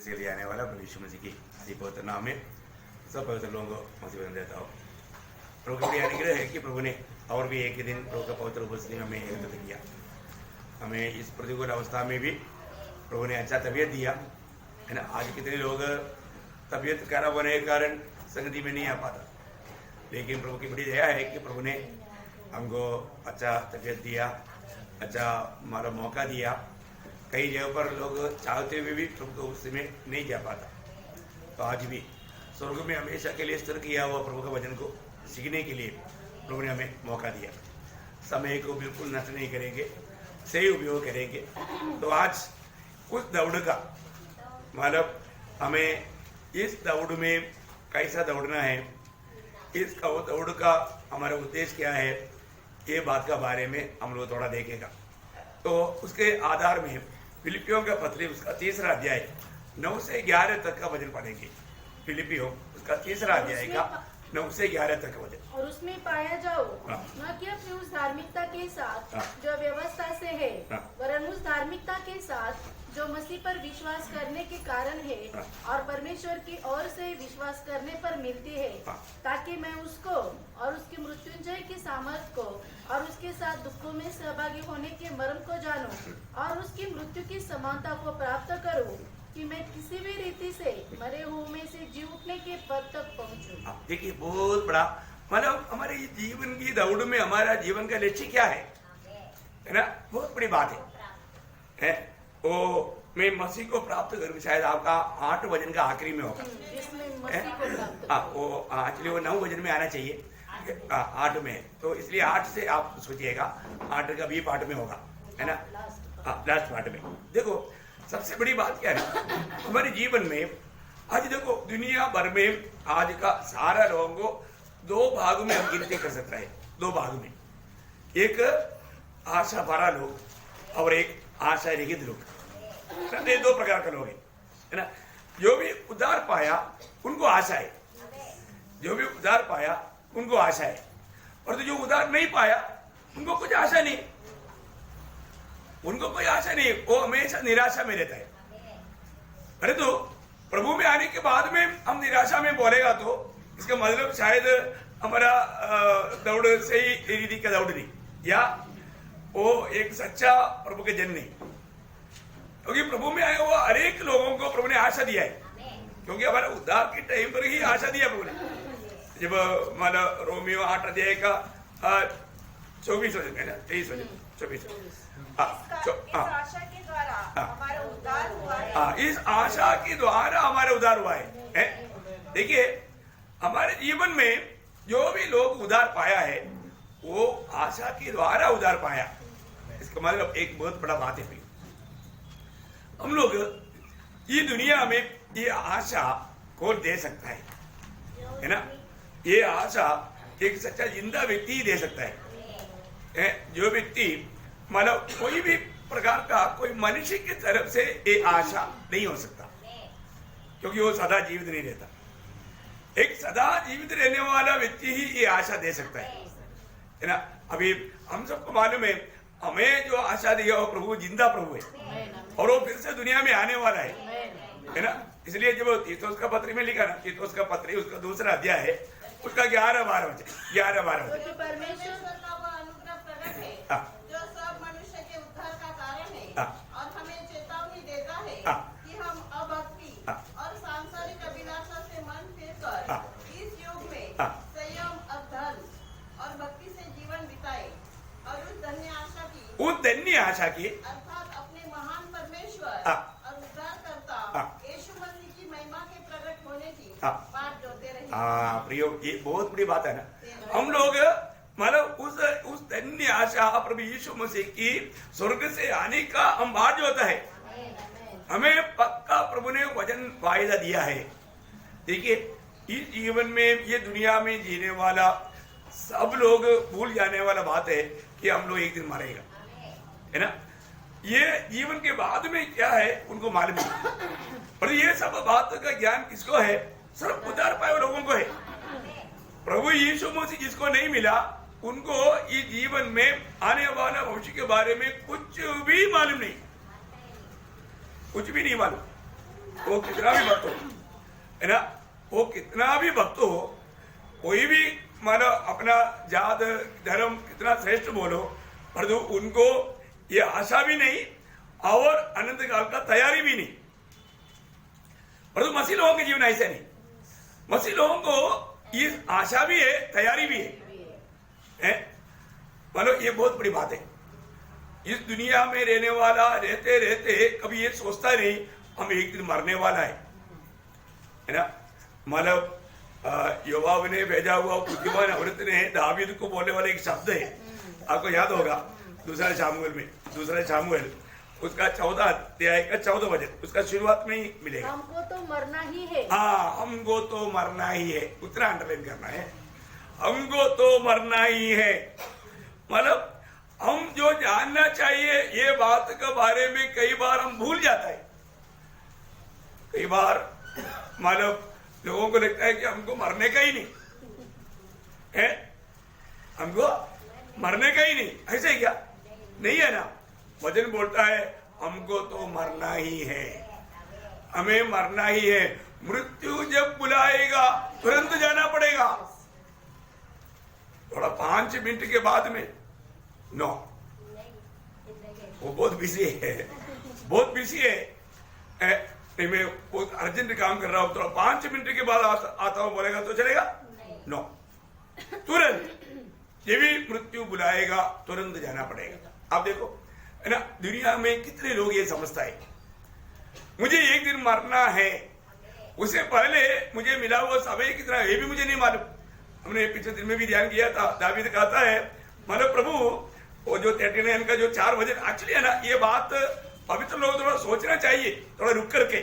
के लिए आने वाला प्रभु यीशु मसीह की अति पवित्र नाम में सब पवित्र लोगों को मसीह बदल देता हूँ। प्रभु का अनुग्रह है कि प्रभु ने और भी एक ही दिन प्रभु का पवित्र उपस्थिति में हमें एकत्रित किया। हमें इस प्रतिकूल अवस्था में भी प्रभु ने अच्छा तबीयत दिया है ना। आज कितने लोग तबीयत खराब होने के कारण संगति में नहीं आ पाता, लेकिन प्रभु की बड़ी दया है कि प्रभु ने हमको अच्छा तबीयत दिया, अच्छा हमारा मौका दिया। कई जगह पर लोग चाहते हुए भी प्रभु को उसमें नहीं जा पाता, तो आज भी स्वर्ग में हमेशा के लिए स्थिर किया हुआ प्रभु का वचन को सीखने के लिए प्रभु ने हमें मौका दिया। समय को बिल्कुल नष्ट नहीं करेंगे, सही उपयोग करेंगे। तो आज उस दौड़ का मतलब हमें इस दौड़ में कैसा दौड़ना है, इस दौड़ का हमारा उद्देश्य क्या है, ये बात का बारे में हम लोग थोड़ा देखेगा। तो उसके आधार में फिलिपियों का पत्री उसका 3रा अध्याय 9 से 11 तक का वचन पढ़ेंगे। फिलिपियों उसका 3रा अध्याय का 9 से 11 तक का वचन। और उसमें पाया जाओ न कि अपनी उस धार्मिकता के साथ जो व्यवस्था से है, वरन उस धार्मिकता के साथ जो मसीह पर विश्वास करने के कारण है और परमेश्वर की ओर से विश्वास करने पर मिलती है, ताकि मैं उसको और उसकी मृत्युंजय की सामर्थ को और उसके साथ दुखों में सहभागी होने के मर्म को जानूं और उसकी मृत्यु की समानता को प्राप्त करूं, कि मैं किसी भी रीति से मरे हुए में से जी उठने के पद तक पहुंचूं। देखिए बहुत बड़ा मतलब हमारे जीवन की दौड़ में हमारा जीवन का लक्ष्य क्या है ना, बहुत बड़ी बात है। वो मैं मसीह को प्राप्त करूँ, शायद आपका 8 वजन का आखिरी में होगा। वो एक्चुअली वो 9 वजन में आना चाहिए, 8 में, तो इसलिए 8 से आप सोचिएगा 8 का भी पार्ट में होगा, है ना, लास्ट पार्ट में। देखो सबसे बड़ी बात क्या है हमारे जीवन में, आज देखो दुनिया भर में आज का सारा लोगों को 2 भाग में हम गिनती कर सकते हैं। 2 भाग में, एक आशा भरा लोग और एक आशा रहित लोग। ये 2 प्रकार के लोग है ना। जो भी उद्धार पाया उनको आशा है, जो भी उद्धार पाया उनको आशा है, और जो उद्धार नहीं पाया उनको कुछ आशा नहीं, उनको कोई आशा नहीं, वो हमेशा निराशा में रहता है। अरे तो प्रभु में आने के बाद में हम निराशा में बोलेगा तो इसका मतलब शायद हमारा दौड़ सही रीति का दौड़ नहीं, या वो एक सच्चा प्रभु के जन नहीं। क्योंकि प्रभु में आए हुआ हर एक लोगों को प्रभु ने आशा दिया है, क्योंकि हमारा उद्धार के टाइम पर ही आशा दिया प्रभु ने। जब हमारा रोमियो 8 अध्याय का 24 वचन है ना, 23 वचन 24 इस आशा के द्वारा हमारा उद्धार हुआ है। इस आशा के द्वारा हमारा उद्धार हुआ है। देखिए हमारे जीवन में जो भी लोग उद्धार पाया है वो आशा के द्वारा उद्धार पाया। इसका मतलब एक बहुत बड़ा बात है, हम लोग ये दुनिया में ये आशा कौन दे सकता है ना। ये आशा एक सच्चा जिंदा व्यक्ति ही दे सकता है। जो व्यक्ति मतलब कोई भी प्रकार का कोई मनुष्य की तरफ से ये आशा नहीं हो सकता, क्योंकि वो सदा जीवित नहीं रहता। एक सदा जीवित रहने वाला व्यक्ति ही ये आशा दे सकता है ना। अभी हम सबको मालूम है, हमें जो आशा दिया वो प्रभु जिंदा प्रभु है, और वो फिर से दुनिया में आने वाला है ना। इसलिए जब तीतुस का पत्री में लिखा ना, तीतुस का पत्री उसका 2रा अध्याय है, उसका 11-12 वचन 11-12 वचन। परमेश्वर का वो अनुग्रह प्रकट है जो सब मनुष्य के उद्धार का कारण है, और हमें चेतावनी देता है कि हम अभक्ति और सांसारिक अभिलाषा से मन फेरकर इस युग में संयम, अधर्म और भक्ति से जीवन बिताए, और उस धन्य आशा की अर्थात अपने महान परमेश्वर और उद्धारकर्ता यीशु मसीह की महिमा के प्रकट होने की बात जोते रहे। प्रयोग ये बहुत बड़ी बात है ना। हम लोग मतलब उस धन्य आशा प्रभु यीशु मसीह की स्वर्ग से आने का हम बात जो होता है, हमें पक्का प्रभु ने वचन वायदा दिया है। देखिए इस जीवन में ये दुनिया में जीने वाला सब लोग भूल जाने वाला बात है कि हम लोग एक दिन मरेगा, है ना। ये जीवन के बाद में क्या है उनको मालूम नहीं, और ये सब बात का ज्ञान किसको है, सिर्फ उद्धार पाए हुए लोगों को है। प्रभु यीशु मसीह जिसको नहीं मिला उनको इस जीवन में आने वाला भविष्य के बारे में कुछ भी मालूम नहीं, कुछ भी नहीं मालूम। वो कितना भी भक्त हो, है ना, वो कितना भी भक्त हो, कोई भी मानो अपना जात धर्म कितना श्रेष्ठ बोलो, परंतु उनको ये आशा भी नहीं और अनंत काल का तैयारी भी नहीं। परंतु मसीह लोगों के जीवन ऐसे नहीं, मसीह लोगों को ये आशा भी है, तैयारी भी है? मानो ये बहुत बड़ी बात है। इस दुनिया में रहने वाला रहते रहते कभी ये सोचता नहीं हम एक दिन मरने वाला है ना। मतलब योवाब ने भेजा हुआ बुद्धिमान औरत ने दावीद को बोलने वाला एक शब्द है, आपको याद होगा, दूसरा शामुएल उसका 14 अध्याय का 14 वचन, उसका शुरुआत में ही मिलेगा। हमको तो मरना ही है। हाँ, हमको तो मरना ही है, उतना अंडरलाइन करना है, हमको तो मरना ही है। मतलब हम जो जानना चाहिए ये बात के बारे में कई बार हम भूल जाता है। कई बार मतलब लोगों को लगता है कि हमको मरने का ही नहीं है, हमको मरने का ही नहीं, ऐसे ही क्या नहीं है ना। वचन बोलता है हमको तो मरना ही है, हमें मरना ही है। मृत्यु जब बुलाएगा तुरंत जाना पड़ेगा। थोड़ा 5 मिनट के बाद में नो, वो बहुत बिजी है, बहुत बिजी है, मैं बहुत अर्जेंट काम कर रहा हूं, तो 5 मिनट के बाद आता हूं बोलेगा तो चलेगा? नो, तुरंत ये भी मृत्यु बुलाएगा, तुरंत जाना पड़ेगा। आप देखो है ना, दुनिया में कितने लोग ये समझता है मुझे एक दिन मरना है, उससे पहले मुझे मिला हुआ समय कितना ये भी मुझे नहीं मालूम। हमने पिछले दिन में भी ध्यान किया था, दावीद कहता है मतलब प्रभु वो जो 39 का जो 4 वचन एक्चुअली है ना, ये बात पवित्र लोग थोड़ा सोचना चाहिए, थोड़ा रुक करके।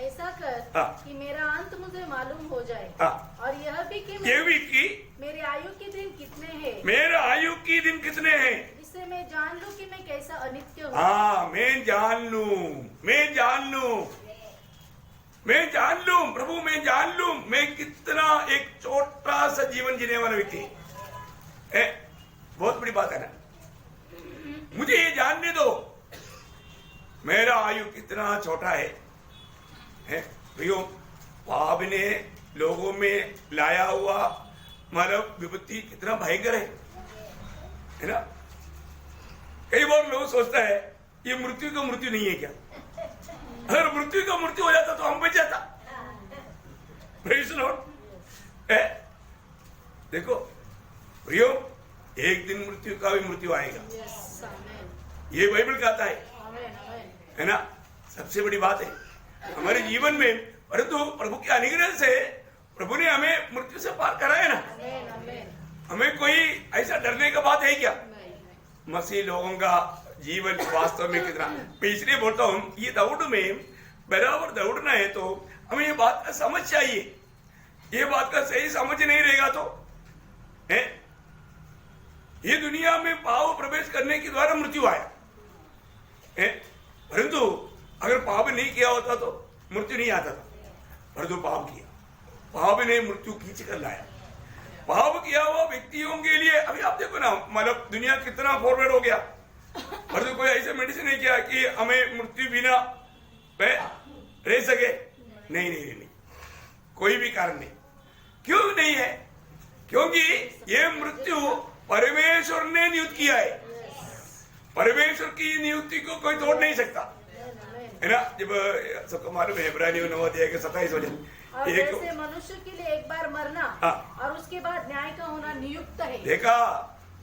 ऐसा कर कि मेरा अंत मुझे मालूम हो जाए, और यह भी कि मेरे आयु के दिन कितने हैं, मेरे आयु के दिन कितने हैं, जिससे मैं जान लूं कि मैं कैसा अनित्य हूँ। हाँ, मैं जान लूं प्रभु, मैं जान लूं मैं कितना एक छोटा सा जीवन जीने वाला व्यक्ति है। बहुत बड़ी बात है ना, मुझे ये जानने दो मेरा आयु कितना छोटा है। प्रियो, पाप ने लोगों में लाया हुआ मतलब विपत्ति कितना भयंकर है ना। कई बार लोग सोचता है ये मृत्यु का मृत्यु नहीं है क्या, अगर मृत्यु का मृत्यु हो जाता तो हम बच जाता। Praise the Lord. देखो प्रियो, एक दिन मृत्यु का भी मृत्यु आएगा, ये बाइबल कहता है ना। सबसे बड़ी बात है हमारे जीवन में, परंतु प्रभु के अनुग्रह से प्रभु ने हमें मृत्यु से पार कराया ना। हमें कोई ऐसा डरने का बात है क्या? मसीह लोगों का जीवन वास्तव में कितना, मैं इसलिए बोलता हूं ये दौड़ में बराबर दौड़ना है तो हमें ये बात का समझ चाहिए। ये बात का सही समझ नहीं रहेगा तो है, ये दुनिया में पाप प्रवेश करने के द्वारा मृत्यु आया है, परंतु अगर पाप नहीं किया होता तो मृत्यु नहीं आता था, परंतु पाप किया, पाप ने मृत्यु खींच कर लाया। पाप किया हुआ व्यक्तियों के लिए अभी आप देखो ना, मतलब दुनिया कितना फॉरवर्ड हो गया, परंतु कोई ऐसे मेडिसिन नहीं किया कि हमें मृत्यु बिना रह सके। नहीं, कोई भी कारण नहीं। क्यों नहीं है? क्योंकि ये मृत्यु परमेश्वर ने नियुक्त किया है, परमेश्वर की नियुक्ति को कोई तोड़ नहीं सकता है ना। जब सबको मालूम है इब्रानियों 9 अध्याय के 27 वचन, और जैसे मनुष्य के लिए एक बार मरना और उसके बाद न्याय का होना नियुक्त है। देखा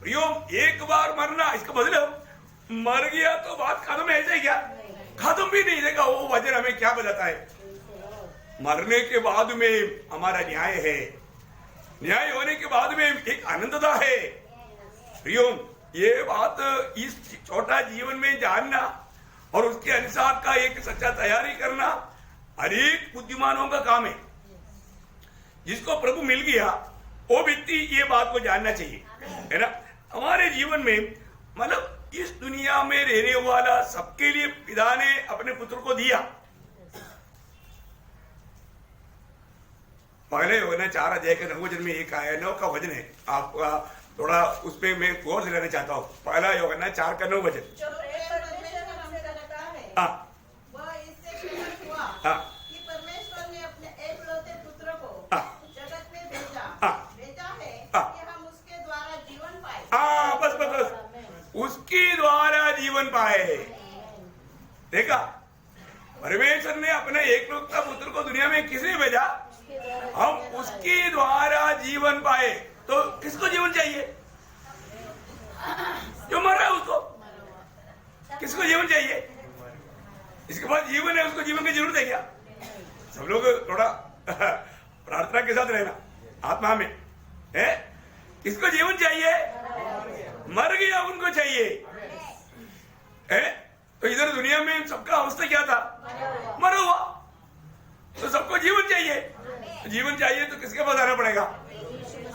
प्रियो, एक बार मरना, इसका मतलब मर गया तो बात खत्म है, ऐसे क्या? खत्म भी नहीं। देखा वो वचन हमें क्या बताता है, मरने के बाद में हमारा न्याय है, न्याय होने के बाद में एक आनंदता है। प्रियो, ये बात इस छोटा जीवन में जानना और उसके अनुसार का एक सच्चा तैयारी करना अनेक बुद्धिमानों का काम है। जिसको प्रभु मिल गया वो व्यक्ति ये बात को जानना चाहिए, है ना। हमारे जीवन में मतलब इस दुनिया में रहने वाला सबके लिए पिता ने अपने पुत्र को दिया। पहले यूहन्ना 4 अध्याय के 9 वचन में एक आया, 9 का वचन है, आपका थोड़ा उसमें मैं गौर दिलाना चाहता हूँ। पहला यूहन्ना 4 का 9 वचन। जो प्रेम परमेश्वर हमसे रखता है, वह इससे प्रकट हुआ कि परमेश्वर ने अपने एकलौते पुत्र को जगत में भेजा है कि हम उसके द्वारा जीवन पाए। बस उसके द्वारा जीवन पाए। देखा, परमेश्वर ने अपने एकलौता पुत्र को दुनिया में किसने भेजा? हम उसके द्वारा जीवन पाए। तो किसको जीवन चाहिए? जो मर रहा है उसको। किसको जीवन चाहिए? इसके पास जीवन है, उसको जीवन की जरूरत है क्या? सब लोग थोड़ा प्रार्थना के साथ रहना, आत्मा में है। किसको जीवन चाहिए? मर गया उनको चाहिए है। तो इधर दुनिया में सबका अवस्था क्या था? मरा हुआ। तो सबको जीवन चाहिए। जीवन चाहिए तो किसके पास आना पड़ेगा?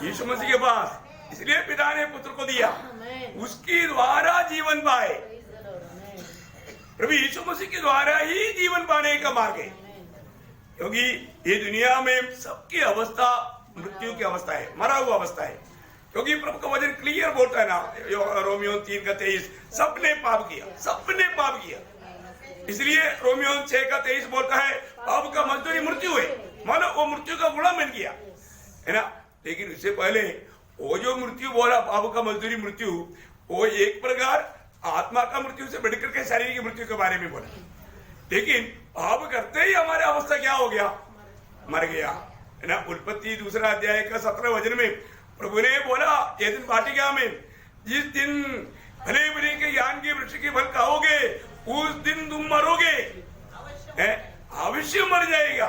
यीशु मसीह के पास। इसलिए पिता ने पुत्र को दिया, उसके द्वारा जीवन पाए। प्रभु यीशु मसीह के द्वारा ही जीवन पाने का मार्ग है। क्योंकि ये दुनिया में सबकी अवस्था मृत्यु की अवस्था है, मरा हुआ अवस्था है। क्योंकि प्रभु का वचन क्लियर बोलता है ना, रोमियो 3:23, सबने पाप किया, सबने पाप किया। इसलिए रोमियो 6:23 बोलता है पाप का मजदूरी मृत्यु है। मानो वो मृत्यु का गुलाम बन गया है ना। लेकिन उससे पहले वो जो मृत्यु बोला, पाप का मजदूरी मृत्यु, वो एक प्रकार आत्मा का मृत्यु से बढ़कर के शरीर की मृत्यु के बारे में बोला। लेकिन पाप करते ही हमारी अवस्था क्या हो गया? मर गया है ना। उत्पत्ति 2:17 वचन में प्रभु ने बोला, ये दिन वाटिका में जिस दिन भले बुरे के ज्ञान के वृक्ष के फल खाओगे उस दिन तुम मरोगे। अवश्य मर जाएगा।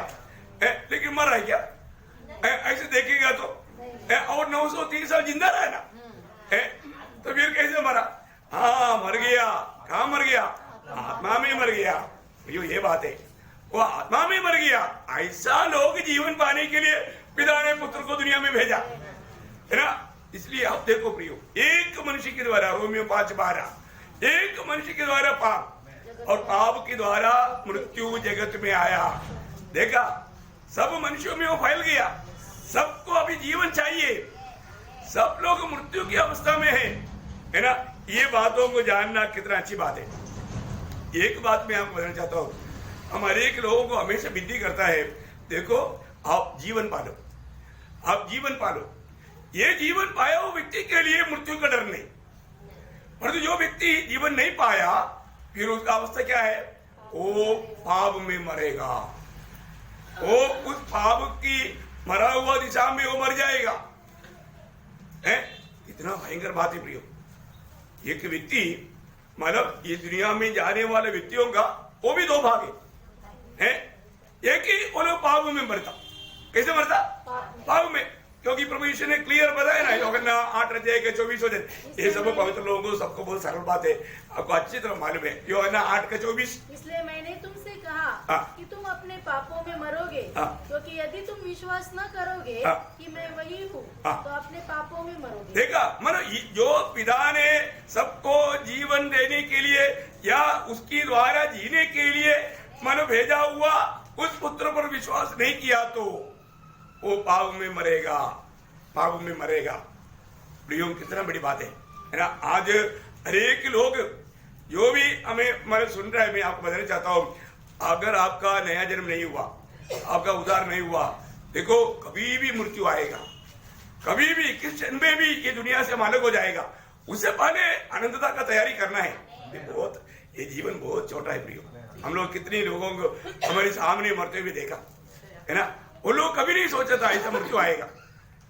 लेकिन मर रहा है क्या? ऐसे देखेगा तो और 930 साल जिंदा रहा ना। तो फिर कैसे मरा? हाँ, मर गया। कहाँ मर गया? आत्मा में मर गया। ये बात है, वो आत्मा में मर गया। ऐसा लोग जीवन पाने के लिए पिता ने पुत्र को दुनिया में भेजा है ना। इसलिए आप देखो प्रियो, एक मनुष्य के द्वारा, रोमियो 5:12, एक मनुष्य के द्वारा पाप और पाप के द्वारा मृत्यु जगत में आया। देखा, सब मनुष्यों में वो फैल गया। सबको अभी जीवन चाहिए, सब लोग मृत्यु की अवस्था में है ना। ये बातों को जानना कितना अच्छी बात है। एक बात मैं आपको बताना चाहता हूँ, हमारे एक लोगों को हमेशा विनती करता है, देखो आप जीवन पालो, आप जीवन पालो। ये जीवन पाया वो व्यक्ति के लिए मृत्यु का डर नहीं, परंतु जो व्यक्ति जीवन नहीं पाया फिर उसका अवस्था क्या है? वो पाप में मरेगा। वो उस पाप की मरा हुआ दिशा में वो मर जाएगा। इतना भयंकर बात है प्रियो। एक व्यक्ति, मतलब ये दुनिया में जाने वाले व्यक्तियों का वो भी 2 भाग है। एक ही वो लोग पाप में मरता। कैसे मरता? पाप में। क्योंकि प्रभु यीशु ने क्लियर बताया ना, यूहन्ना 8:24 वचन। ये सब पवित्र लोगों को सबको बहुत सरल बात है, आपको अच्छी तरह मालूम है। यूहन्ना 8:24, इसलिए मैंने तुमसे कहा कि तुम अपने पापों में मरोगे, क्योंकि यदि तुम विश्वास न करोगे कि मैं वही हूँ तो अपने पापों में मरोगे। देखा, मानो जो पिता ने सबको जीवन देने के लिए या उसके द्वारा जीने के लिए मानो भेजा हुआ उस पुत्र पर विश्वास नहीं किया तो वो पाप में मरेगा, पाप में मरेगा। प्रियो, कितना बड़ी बात है ना। आज हरेक लोग जो भी हमें मतलब सुन रहा है, मैं आपको बताना चाहता हूँ, अगर आपका नया जन्म नहीं हुआ, आपका उद्धार नहीं हुआ, देखो कभी भी मृत्यु आएगा, कभी भी किस क्षण में भी ये दुनिया से अलग हो जाएगा। उससे पहले अनंतता का तैयारी करना है। ये जीवन बहुत छोटा है प्रियो। हम लोग कितने लोगों को हमारे सामने मरते हुए देखा है ना। वो लोग कभी नहीं सोचा था ऐसा मृत्यु आएगा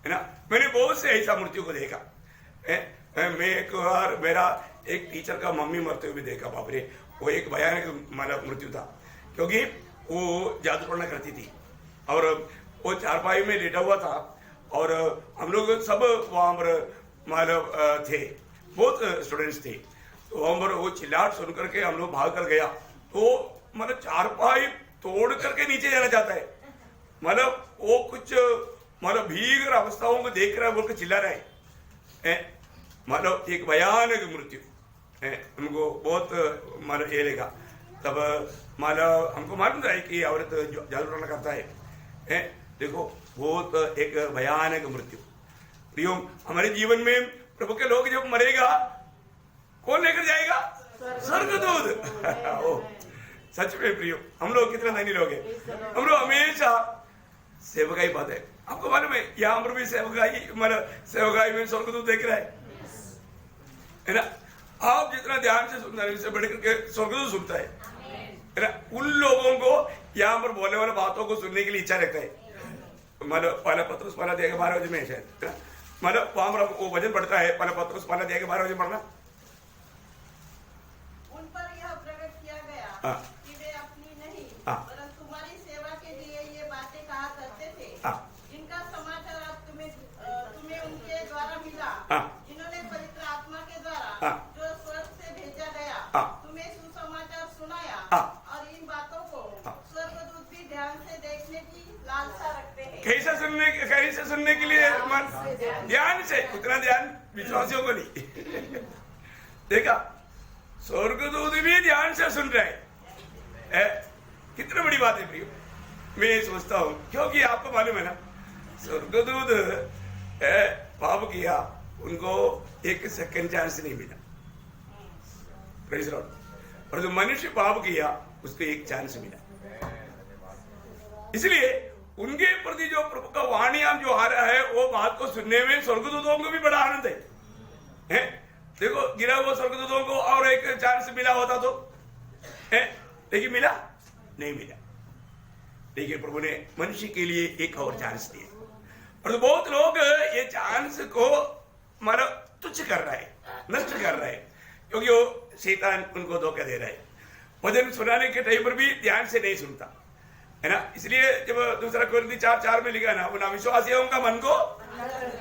है ना। मैंने बहुत से ऐसा मृत्यु को देखा है। मैं एक बार मेरा एक टीचर का मम्मी मरते हुए देखा। बाप रे, वो एक भयानक मतलब मृत्यु था, क्योंकि वो जादू टोना करती थी और वो चारपाई में लेटा हुआ था और हम लोग सब वहां पर मतलब थे, बहुत स्टूडेंट्स थे। तो वहां पर वो चिल्लाहट सुन करके हम लोग भाग कर गया। तो मतलब चारपाई तोड़ करके नीचे जाना चाहता है, मतलब वो कुछ मतलब भीगर अवस्थाओं को देख रहा है, बोलकर चिल्ला रहा है। मतलब एक भयानक मृत्यु है। हमको बहुत मतलब ये लगा। तब मतलब हमको मालूम था कि औरत जादू टोना करता है। देखो, बहुत एक भयानक मृत्यु। प्रियो, हमारे जीवन में प्रभु के लोग जब मरेगा, कौन लेकर जाएगा? स्वर्गदूत। सच में प्रियो, हम लोग कितने धनी लोग हैं। हम लोग हमेशा सेवकाई बात है। आपको मालूम है यहाँ पर भी सेवकाई, मतलब सेवकाई में स्वर्गदूत देख रहा है ना। आप जितना ध्यान से सुनते हैं उससे बढ़कर के स्वर्गदूत सुनता है ना। उन लोगों को यहाँ पर बोलने वाले बातों को सुनने के लिए इच्छा रखता है। मतलब पहला पत्रुस पहला अध्याय के 12 बजे में शायद, मतलब वहां पर वो वचन पढ़ता है, पहला पत्रुस पहला अध्याय के 12 बजे पढ़ना। उन पर यह प्रकट किया गया हाँ। कि वे अपनी नहीं हाँ। परंतु तुम्हारी सेवा के लिए ये बातें कहा करते थे, हाँ। जिनका समाचार अब तुम्हें उनके द्वारा मिला, हाँ। जिन्होंने पवित्र आत्मा के द्वारा हाँ। जो स्वर्ग से भेजा गया हाँ। तुम्हें सुसमाचार सुनाया। हाँ। और इन बातों को हाँ। स्वर्गदूत भी ध्यान से देखने की लालसा रखते हैं। कैसे सुनने के लिए ध्यान से, उतना ध्यान विश्वासियों को नहीं। देखा, स्वर्गदूत भी ध्यान से सुन रहे हैं। कितनी बड़ी बात है प्रियो। मैं सोचता हूं, क्योंकि आपको मालूम है ना, स्वर्गदूत पाप किया, उनको एक सेकंड चांस नहीं मिला। Praise Lord. और जो मनुष्य पाप किया उसको एक चांस मिला। इसलिए उनके प्रति जो प्रभु का वाणियां जो आ रहा है, वो बात को सुनने में स्वर्गदूतों को भी बड़ा आनंद है? देखो, गिरा हुआ स्वर्गदूतों को और एक चांस मिला होता तो लेकिन मिला नहीं मिला। लेकिन प्रभु ने मनुष्य के लिए एक और चांस दिया। और तो बहुत लोग ये चांस को मारा तुच्छ कर रहा है, नष्ट कर रहा है, क्योंकि वो शैतान उनको धोखा दे रहा है। वचन सुनाने के टाइम पर भी ध्यान से नहीं सुनता है ना। इसलिए जब दूसरा कोरिन्थी 4:4 में लिखा ना, उन अविश्वासियों का मन को,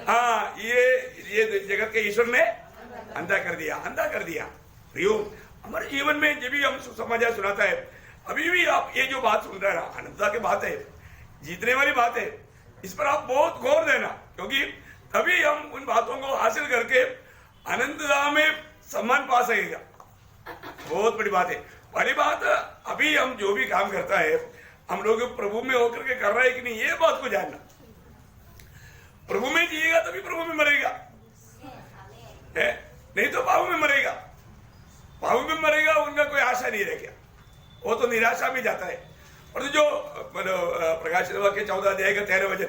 हाँ, ये जगत के ईश्वर ने अंधा कर दिया। प्रियो, हमारे जीवन में जब भी हम सुसमाचार सुनाता है, अभी भी आप ये जो बात सुन रहे हैं, अनंतता की बात है, जीतने वाली बात है, इस पर आप बहुत गौर देना, क्योंकि तभी हम उन बातों को हासिल करके अनंतता में सम्मान पा सकेगा। बहुत बड़ी बात है। पहली बात, अभी हम जो भी काम करता है, हम लोग प्रभु में होकर के कर रहे हैं कि नहीं, ये बात को जानना। प्रभु में जिएगा तभी प्रभु में मरेगा, नहीं तो पाप में मरेगा। पाप में मरेगा, उनका कोई आशा नहीं रह गया, वो तो निराशा में जाता है। और जो प्रकाशित वाक्य 14 अध्याय का 13 वचन,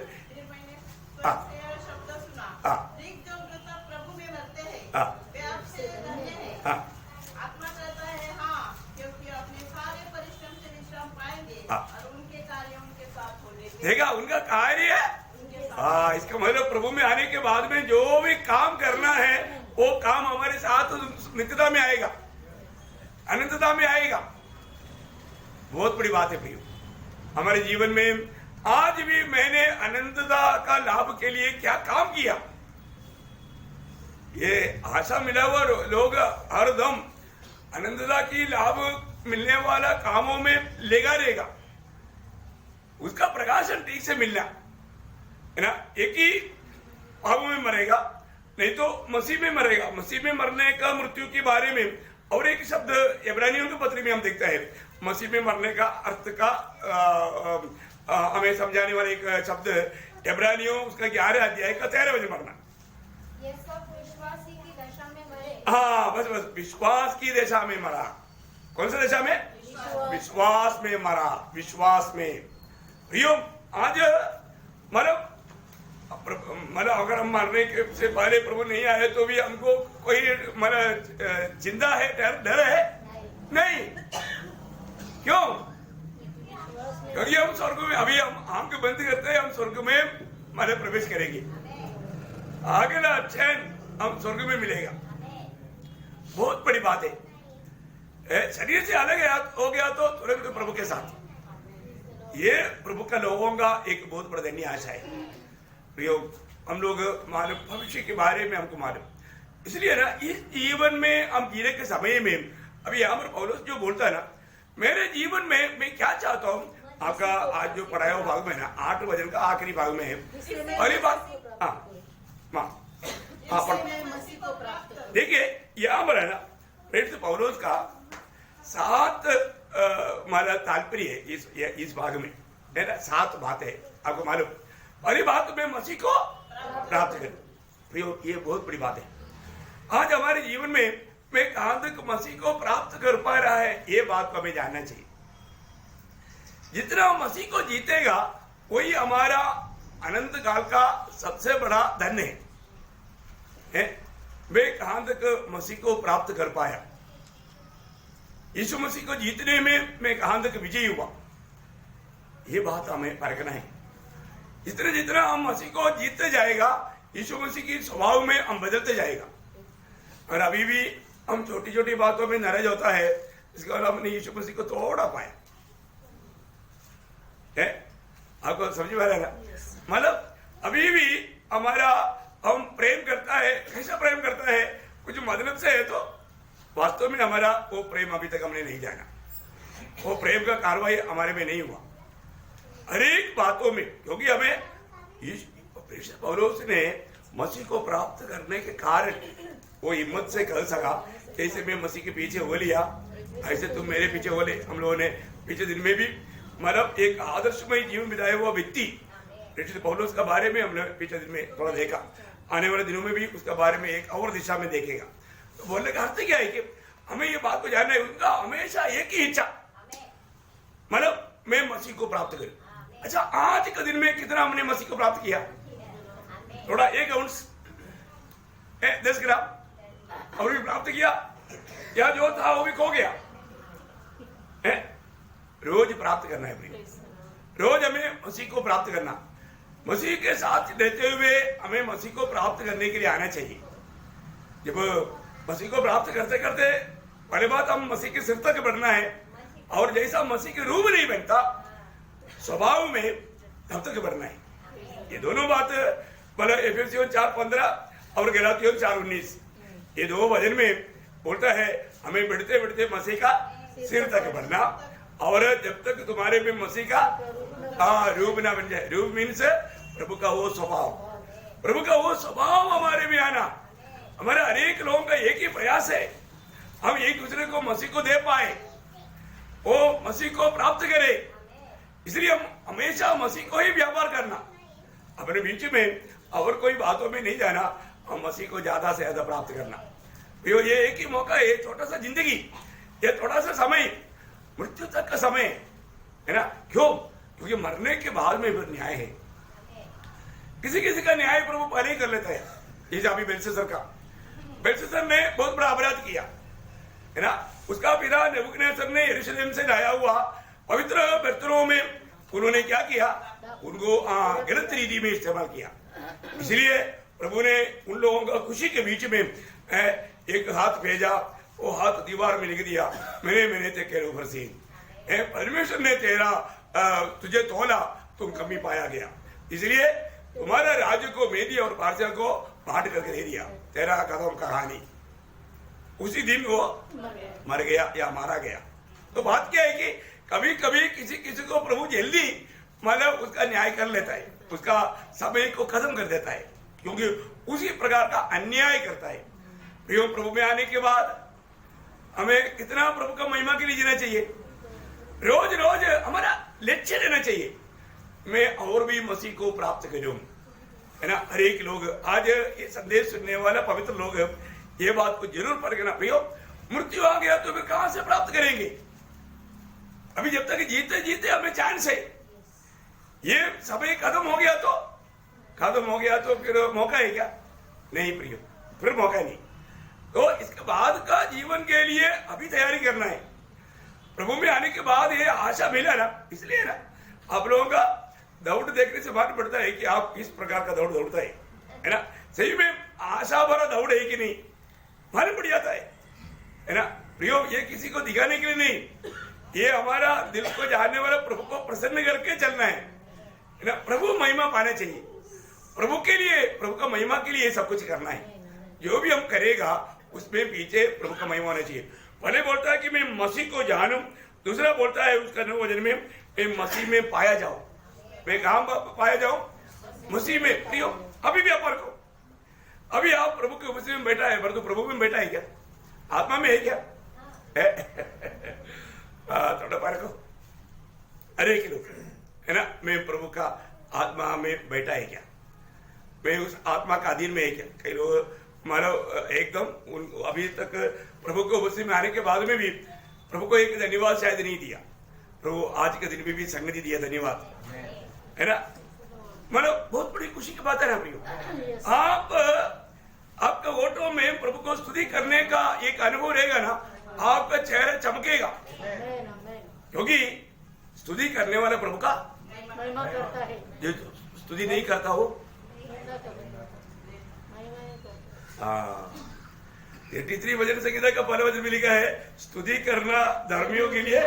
शब्द सुना, जो मृतक प्रभु में मरते हैं वे आपसे धन्य हैं। आत्मा कहता है हाँ, क्योंकि अपने सारे परिश्रम से विश्राम पाएंगे और उनके कार्य उनके साथ हो जाएंगे। देखा, उनका कार्य है। हाँ, इसका मतलब प्रभु में आने के बाद में जो भी काम करना है, वो काम हमारे साथ नित्यता में आएगा, अनंतता में आएगा। बहुत बड़ी बात है प्रियो। हमारे जीवन में आज भी मैंने अनंतता का लाभ के लिए क्या काम किया, ये आशा मिला हुआ लोग हरदम अनंतता की लाभ मिलने वाला कामों में लेगा रहेगा, उसका प्रकाशन ठीक से मिलना है ना। एक ही पाप में मरेगा, नहीं तो मसीह में मरेगा। मसीह में मरने का, मृत्यु के बारे में और एक शब्द इब्रानियों के पत्र में हम देखते हैं। मसीह में मरने का अर्थ का हमें समझाने वाला एक शब्द इब्रानियों उसका 11 अध्याय का 13 वचन पढ़ना। ये सब विश्वास ही की दशा में मरे। हाँ, बस विश्वास की दशा में मरा। कौन सा दशा में? विश्वास में मरा, विश्वास में। प्रियो, आज मतलब अगर हम मरने से पहले प्रभु नहीं आए तो भी हमको कोई चिंता है, डर है? नहीं। क्यों? क्योंकि हम स्वर्ग में, अभी हम आंख बंद करते हैं, हम स्वर्ग में प्रवेश करेंगे। अगला चैन हम स्वर्ग में मिलेगा। बहुत बड़ी बात है। शरीर से अलग हो गया तो तुरंत प्रभु के साथ। ये प्रभु का लोगों का एक बहुत बड़ा धन्य आशा है। प्रियो, हम लोग मालूम भविष्य के बारे में हमको मालूम, इसलिए ना इस जीवन में हम जीने के समय में, अभी यहाँ पर पौलुस जो बोलता है ना, मेरे जीवन में मैं क्या चाहता हूँ। आपका आज जो पढ़ाया हुआ भाग में ना 8 वचन का आखिरी भाग में है। पहली बात, देखिए यहाँ पर है ना, प्रेरित पौलुस का 7 तात्पर्य है इस भाग में, है ना। 7 बातें आपको मालूम। पहली बात में मसीह को प्राप्त कर। प्रियो, ये बहुत बड़ी बात है। आज हमारे जीवन में मैं कहां तक मसीह को प्राप्त कर पा रहा है, ये बात को हमें जानना चाहिए। जितना मसीह को जीतेगा वही हमारा अनंत काल का सबसे बड़ा धन है? वे कहां तक मसीह को प्राप्त कर पाया? यीशु मसीह को जीतने में मैं कहां तक विजयी हुआ? ये बात हमें परखना है। जितना जितना हम मसीह को जीतते जाएगा, यीशु मसीह की स्वभाव में हम बदलते जाएगा। और अभी भी हम छोटी छोटी बातों में नाराज होता है, इसके बाद हमने यीशु मसीह को तोड़ा पाया है। आपको समझ में आ रहा है ना? मतलब अभी भी हमारा हम प्रेम करता है, कैसा प्रेम करता है? कुछ मतलब से है, तो वास्तव में हमारा वो प्रेम अभी तक हमने नहीं जाना। वो प्रेम का कार्रवाई हमारे में नहीं हुआ हर एक बातों में, क्योंकि हमें पौलुस ने मसीह को प्राप्त करने के कारण वो हिम्मत से कह सका, जैसे मैं मसीह के पीछे हो लिया ऐसे तुम मेरे पीछे हो ले। हम लोगों ने पीछे दिन में भी मतलब एक आदर्शमय जीवन बिताया हुआ व्यक्ति पौलुस का बारे में हमने पीछे दिन में थोड़ा देखा। आने वाले दिनों में भी उसका बारे में एक और दिशा में देखेगा। तो बोलने का अर्थ क्या है कि हमें ये बात को जानना है, उनका हमेशा एक ही इच्छा, मतलब मैं मसीह को प्राप्त करूं। अच्छा, आज के दिन में कितना हमने मसीह को प्राप्त किया? थोड़ा 1 आउंस 10 ग्राम और भी प्राप्त किया, या जो था वो भी खो गया है? रोज प्राप्त करना है, रोज हमें मसीह को प्राप्त करना। मसीह के साथ रहते हुए हमें मसीह को प्राप्त करने के लिए आना चाहिए। जब मसीह को प्राप्त करते करते पहले बात हम मसीह के सिर तक बढ़ना है, और जैसा मसीह के रूप नहीं बनता स्वभाव में तब तक बढ़ना है। ये दोनों बात मतलब एफेसियों 4:15 और गलातियों 4:19 ये 2 वचन में बोलता है हमें बढ़ते बढ़ते मसीह का सिर तक बढ़ना। और जब तक तुम्हारे में मसीह का रूप ना बन जाए, रूप मीन्स प्रभु का वो स्वभाव, प्रभु का वो स्वभाव हमारे में आना। हमारे हरेक लोगों का एक ही प्रयास है, हम एक दूसरे को मसीह को दे पाए, वो मसीह को प्राप्त करे। इसलिए हम हमेशा मसीह को ही व्यापार करना, अपने बीच में और कोई बातों में नहीं जाना, हम मसीह को ज्यादा से ज्यादा प्राप्त करना। ये एक ही मौका है, छोटा सा जिंदगी, ये थोड़ा सा समय, मृत्यु तक का समय है ना। क्यों? क्योंकि मरने के बाद में न्याय है। किसी किसी का न्याय प्रभु पहले ही कर लेता है। जैसे अभी बेलशस्सर का, बेलशस्सर ने बहुत बड़ा अपराध किया है ना। उसका पिता नेबूकदनेस्सर ने यरूशलेम से लाया हुआ पवित्र बर्तनों में उन्होंने क्या किया? उनको गलत रीति में इस्तेमाल किया। इसलिए प्रभु ने उन लोगों का खुशी के बीच में एक हाथ भेजा, वो हाथ दीवार में लिख दिया, मैंने तेरे ऊपर से परमेश्वर ने तेरा तुझे तोला, तुम कमी पाया गया, इसलिए तुम्हारा राज्य को मेदी और पारसियों को बांट करके दे दिया, तेरा कदम कहानी। उसी दिन वो मर गया या मारा गया। तो बात क्या है कि कभी कभी किसी किसी को प्रभु जल्दी मतलब उसका न्याय कर लेता है, उसका समय को खत्म कर देता है, क्योंकि उसी प्रकार का अन्याय करता है। प्रभु में आने के बाद हमें कितना प्रभु का महिमा के लिए जीना चाहिए। रोज रोज हमारा लक्ष्य रहना चाहिए, मैं और भी मसीह को प्राप्त करूं, है ना। हर एक लोग आज ये संदेश सुनने वाला पवित्र लोग ये बात को जरूर परखना, भैया मृत्यु आ गया तो फिर कहां से प्राप्त करेंगे? अभी जब तक जीते जीते हमें चांस है, ये समय खत्म हो गया तो फिर मौका है क्या? नहीं प्रियो, फिर मौका नहीं। तो इसके बाद का जीवन के लिए अभी तैयारी करना है। प्रभु में आने के बाद ये आशा मिला ना, इसलिए ना आप लोगों का दौड़ देखने से मालूम पड़ता है कि आप किस प्रकार का दौड़ दौड़ता है ना। सही में आशा भरा दौड़ है कि नहीं, मालूम पड़ जाता है ना। प्रयोग ये किसी को दिखाने के लिए नहीं, ये हमारा दिल को जानने वाला प्रभु को प्रसन्न करके चलना है ना। प्रभु महिमा पाना चाहिए, प्रभु के लिए, प्रभु का महिमा के लिए सब कुछ करना है। जो भी हम करेगा उसमें पीछे प्रभु का महिमा होना चाहिए। पहले बोलता है कि मैं मसीह को जानूं, दूसरा बोलता है उसका 9 वचन में मैं मसीह में पाया जाऊं। मैं कहां पाया जाऊं? मसीह में। प्रियो अभी भी आप को, अभी आप प्रभु के मसीह में बैठा है, परंतु प्रभु में बैठा है क्या? आत्मा में है क्या? थोड़ा पार को अरे किलो है ना, मैं प्रभु का आत्मा में बैठा है क्या? मैं उस आत्मा का अधीन में है क्या? कई लोग मानो एकदम अभी तक प्रभु को मसीह में आने के बाद में भी प्रभु को एक धन्यवाद शायद नहीं दिया, प्रभु आज के दिन में भी संगति दिया, धन्यवाद, है ना। मतलब बहुत बड़ी खुशी की बात है ना प्रियो। आपका ऑटो में प्रभु को स्तुति करने का एक अनुभव रहेगा ना, आपका चेहरा चमकेगा, क्योंकि स्तुति करने वाला प्रभु का महिमा करता है, जो स्तुति नहीं करता हो। 83 वचन संहिता का पहला वचन में लिखा है, स्तुति करना धर्मियों के लिए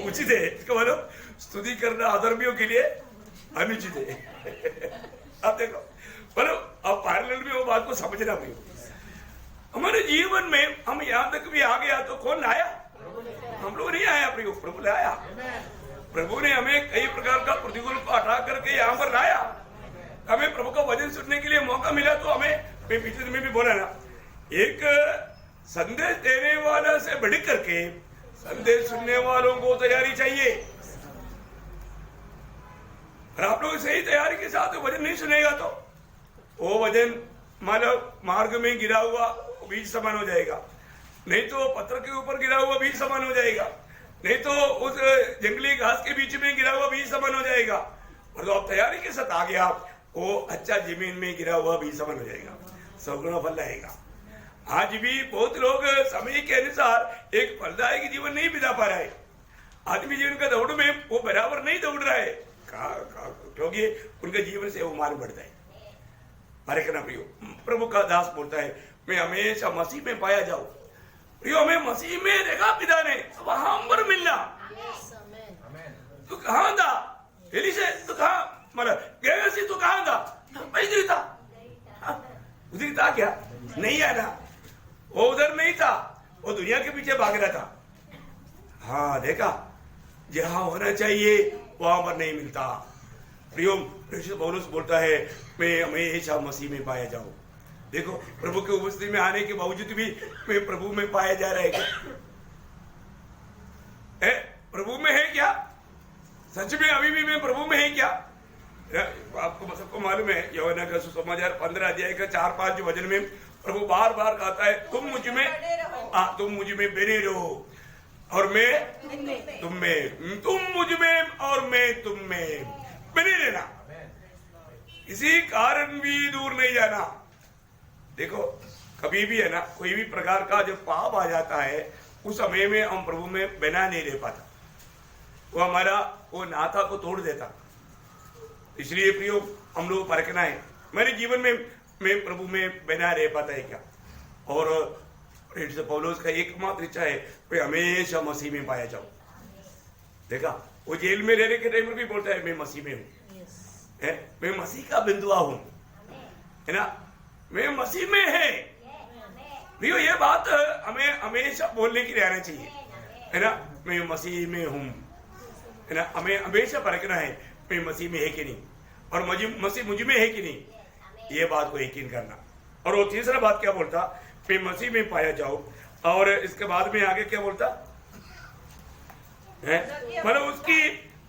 उचित है। इसका मतलब स्तुति करना अधर्मियों के लिए अनुचित है। आप देखो, मतलब अब पैरेलल में वो बात को समझना भी। हमारे जीवन में हम यहाँ तक भी आ गया तो कौन लाया? हम लोग नहीं आया प्रियो, प्रभु लाया। प्रभु ने हमें कई प्रकार का प्रतिकूल को हटा करके यहाँ पर लाया। हमें प्रभु का वचन सुनने के लिए मौका मिला, तो हमें, मैं पिछले दिन में भी बोला ना, एक संदेश देने वाला से बढ़ करके संदेश सुनने वालों को तैयारी चाहिए। और आप लोग सही तैयारी के साथ वचन नहीं सुनेगा तो वो वचन मतलब मार्ग में गिरा हुआ बीज समान हो जाएगा, नहीं तो पत्थर के ऊपर गिरा हुआ बीज समान हो जाएगा, नहीं तो उस जंगली घास के बीच में गिरा हुआ बीज समान हो जाएगा। और तो आप तैयारी के साथ आ गया, वो अच्छा जमीन में गिरा हुआ बीज समान हो जाएगा, 100 गुना फल लाएगा। आज भी बहुत लोग समय के अनुसार एक फलदायक जीवन नहीं बिता पा रहे। आदमी जीवन का दौड़ में वो बराबर नहीं दौड़ रहा है, क्योंकि उनके जीवन से वो मालूम पड़ता है। परखना प्रियो, प्रभु का दास बोलता है, मैं हमेशा मसीह में पाया जाऊं। प्रियो, हमें मसीह में देखा पिता ने, वहां पर मिलना। तू कहां था एलीशा? तू कहां, मतलब गेहसी तू कहां था? मैं इधर था। उधर था क्या? नहीं आना, वो उधर नहीं था, वो दुनिया के पीछे भाग रहा था। हाँ देखा, जहां होना चाहिए वहां पर नहीं मिलता। प्रियो, पौलुस बोलता है, मैं हमेशा मसीह में पाया जाऊं। देखो, प्रभु के उपस्थिति में आने के बावजूद भी मैं प्रभु में पाया जा रहा है। प्रभु में है क्या? सच में अभी भी मैं प्रभु में है क्या? आपको सबको मालूम है, यूहन्ना का सुसमाचार 15 अध्याय का 4-5 वचन में प्रभु बार बार कहता है, तुम मुझ में बने रहो और मैं तुम में, तुम मुझ में और मैं तुम में बने रहना। किसी कारण भी दूर नहीं जाना। देखो, कभी भी है ना, कोई भी प्रकार का जब पाप आ जाता है, उस समय में हम प्रभु में बना नहीं रह पाता, वो हमारा वो नाता को तोड़ देता। इसलिए प्रियो, हम लोग परखना है, मेरे जीवन में मैं प्रभु में बना रह पाता है क्या? और पौलुस का एकमात्र इच्छा है, मैं हमेशा मसीह में पाया जाऊं। देखा, वो जेल में रहने के टाइम पर भी बोलता है, मैं मसीह में हूं, मैं मसीह का बिंदुआ हूं, है ना, मैं मसीह में है। प्रियो, ये बात हमें हमेशा बोलने की रहना चाहिए, है ना, मैं मसीह में हूं, है ना। हमें हमेशा परखना है, मैं मसीह में है कि नहीं, और मसीह मुझ में है कि नहीं, ये बात को यकीन करना। और वो तीसरा बात क्या बोलता, मैं मसीह में पाया जाऊं। और इसके बाद में आगे क्या बोलता है, मतलब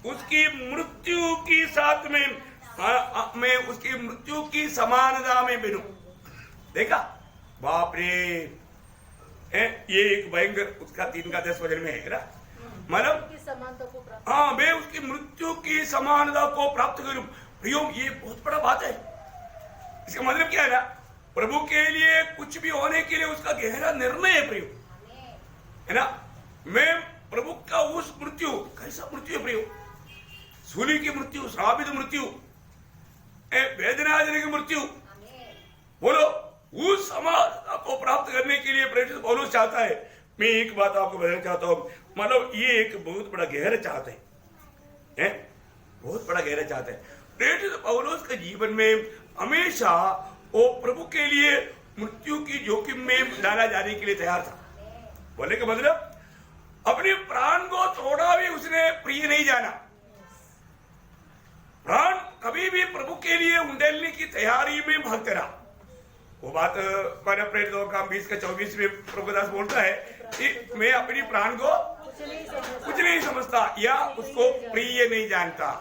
उसकी मृत्यु की साथ में मैं उसकी मृत्यु की समानता में बनूं। देखा, बाप रे, ये एक भयंकर, उसका 3 का 10 वचन में है ना, मतलब हाँ, मैं उसकी मृत्यु की समानता को प्राप्त करूं। प्रियो, ये बहुत बड़ा बात है। इसका मतलब क्या है ना, प्रभु के लिए कुछ भी होने के लिए उसका गहरा निर्णय है प्रियो, है ना। मैं प्रभु का उस मृत्यु, कैसा मृत्यु है प्रियो? सूली की मृत्यु, श्रापित मृत्यु, वेदनाजनक मृत्यु। बोलो, उस समानता को प्राप्त करने के लिए प्रेरित पौलुस चाहता है। मैं एक बात आपको बताना चाहता हूं, मतलब ये एक बहुत बड़ा गहरा चाहता है, बहुत बड़ा गहरा चाहता है। प्रेरित पौलुस के जीवन में हमेशा वो प्रभु के लिए मृत्यु की जोखिम में डाला जाने के लिए तैयार था। बोले का मतलब, अपने प्राण को थोड़ा भी उसने प्रिय नहीं जाना। प्राण कभी भी प्रभु के लिए उंडेलने की तैयारी में भागते रहा। वो बात मैंने प्रेरित का 20 का 24 में प्रभुदास बोलता है कि मैं अपनी प्राण को कुछ नहीं समझता या उसको प्रिय नहीं जानता,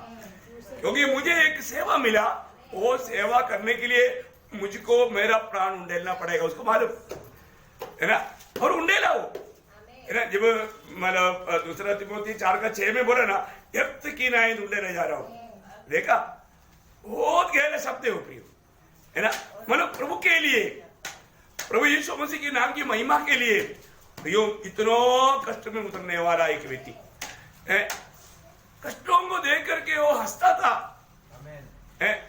क्योंकि मुझे एक सेवा मिला, वो सेवा करने के लिए मुझको मेरा प्राण उंडेलना पड़ेगा। उसको मालूम है ना, और उंडेला वो, है ना, जब मतलब दूसरा तिमोथी 4:6 में बोला ना, यक्त की नाई ढूंढे रह जा रहा हूं, देखा बहुत गहरा शब्द है प्रियो, है ना, मतलब प्रभु के लिए, प्रभु यीशु मसीह के नाम की महिमा के लिए प्रियो इतना कष्ट में उतरने वाला एक व्यक्ति है। कष्टों को देख करके वो हंसता था।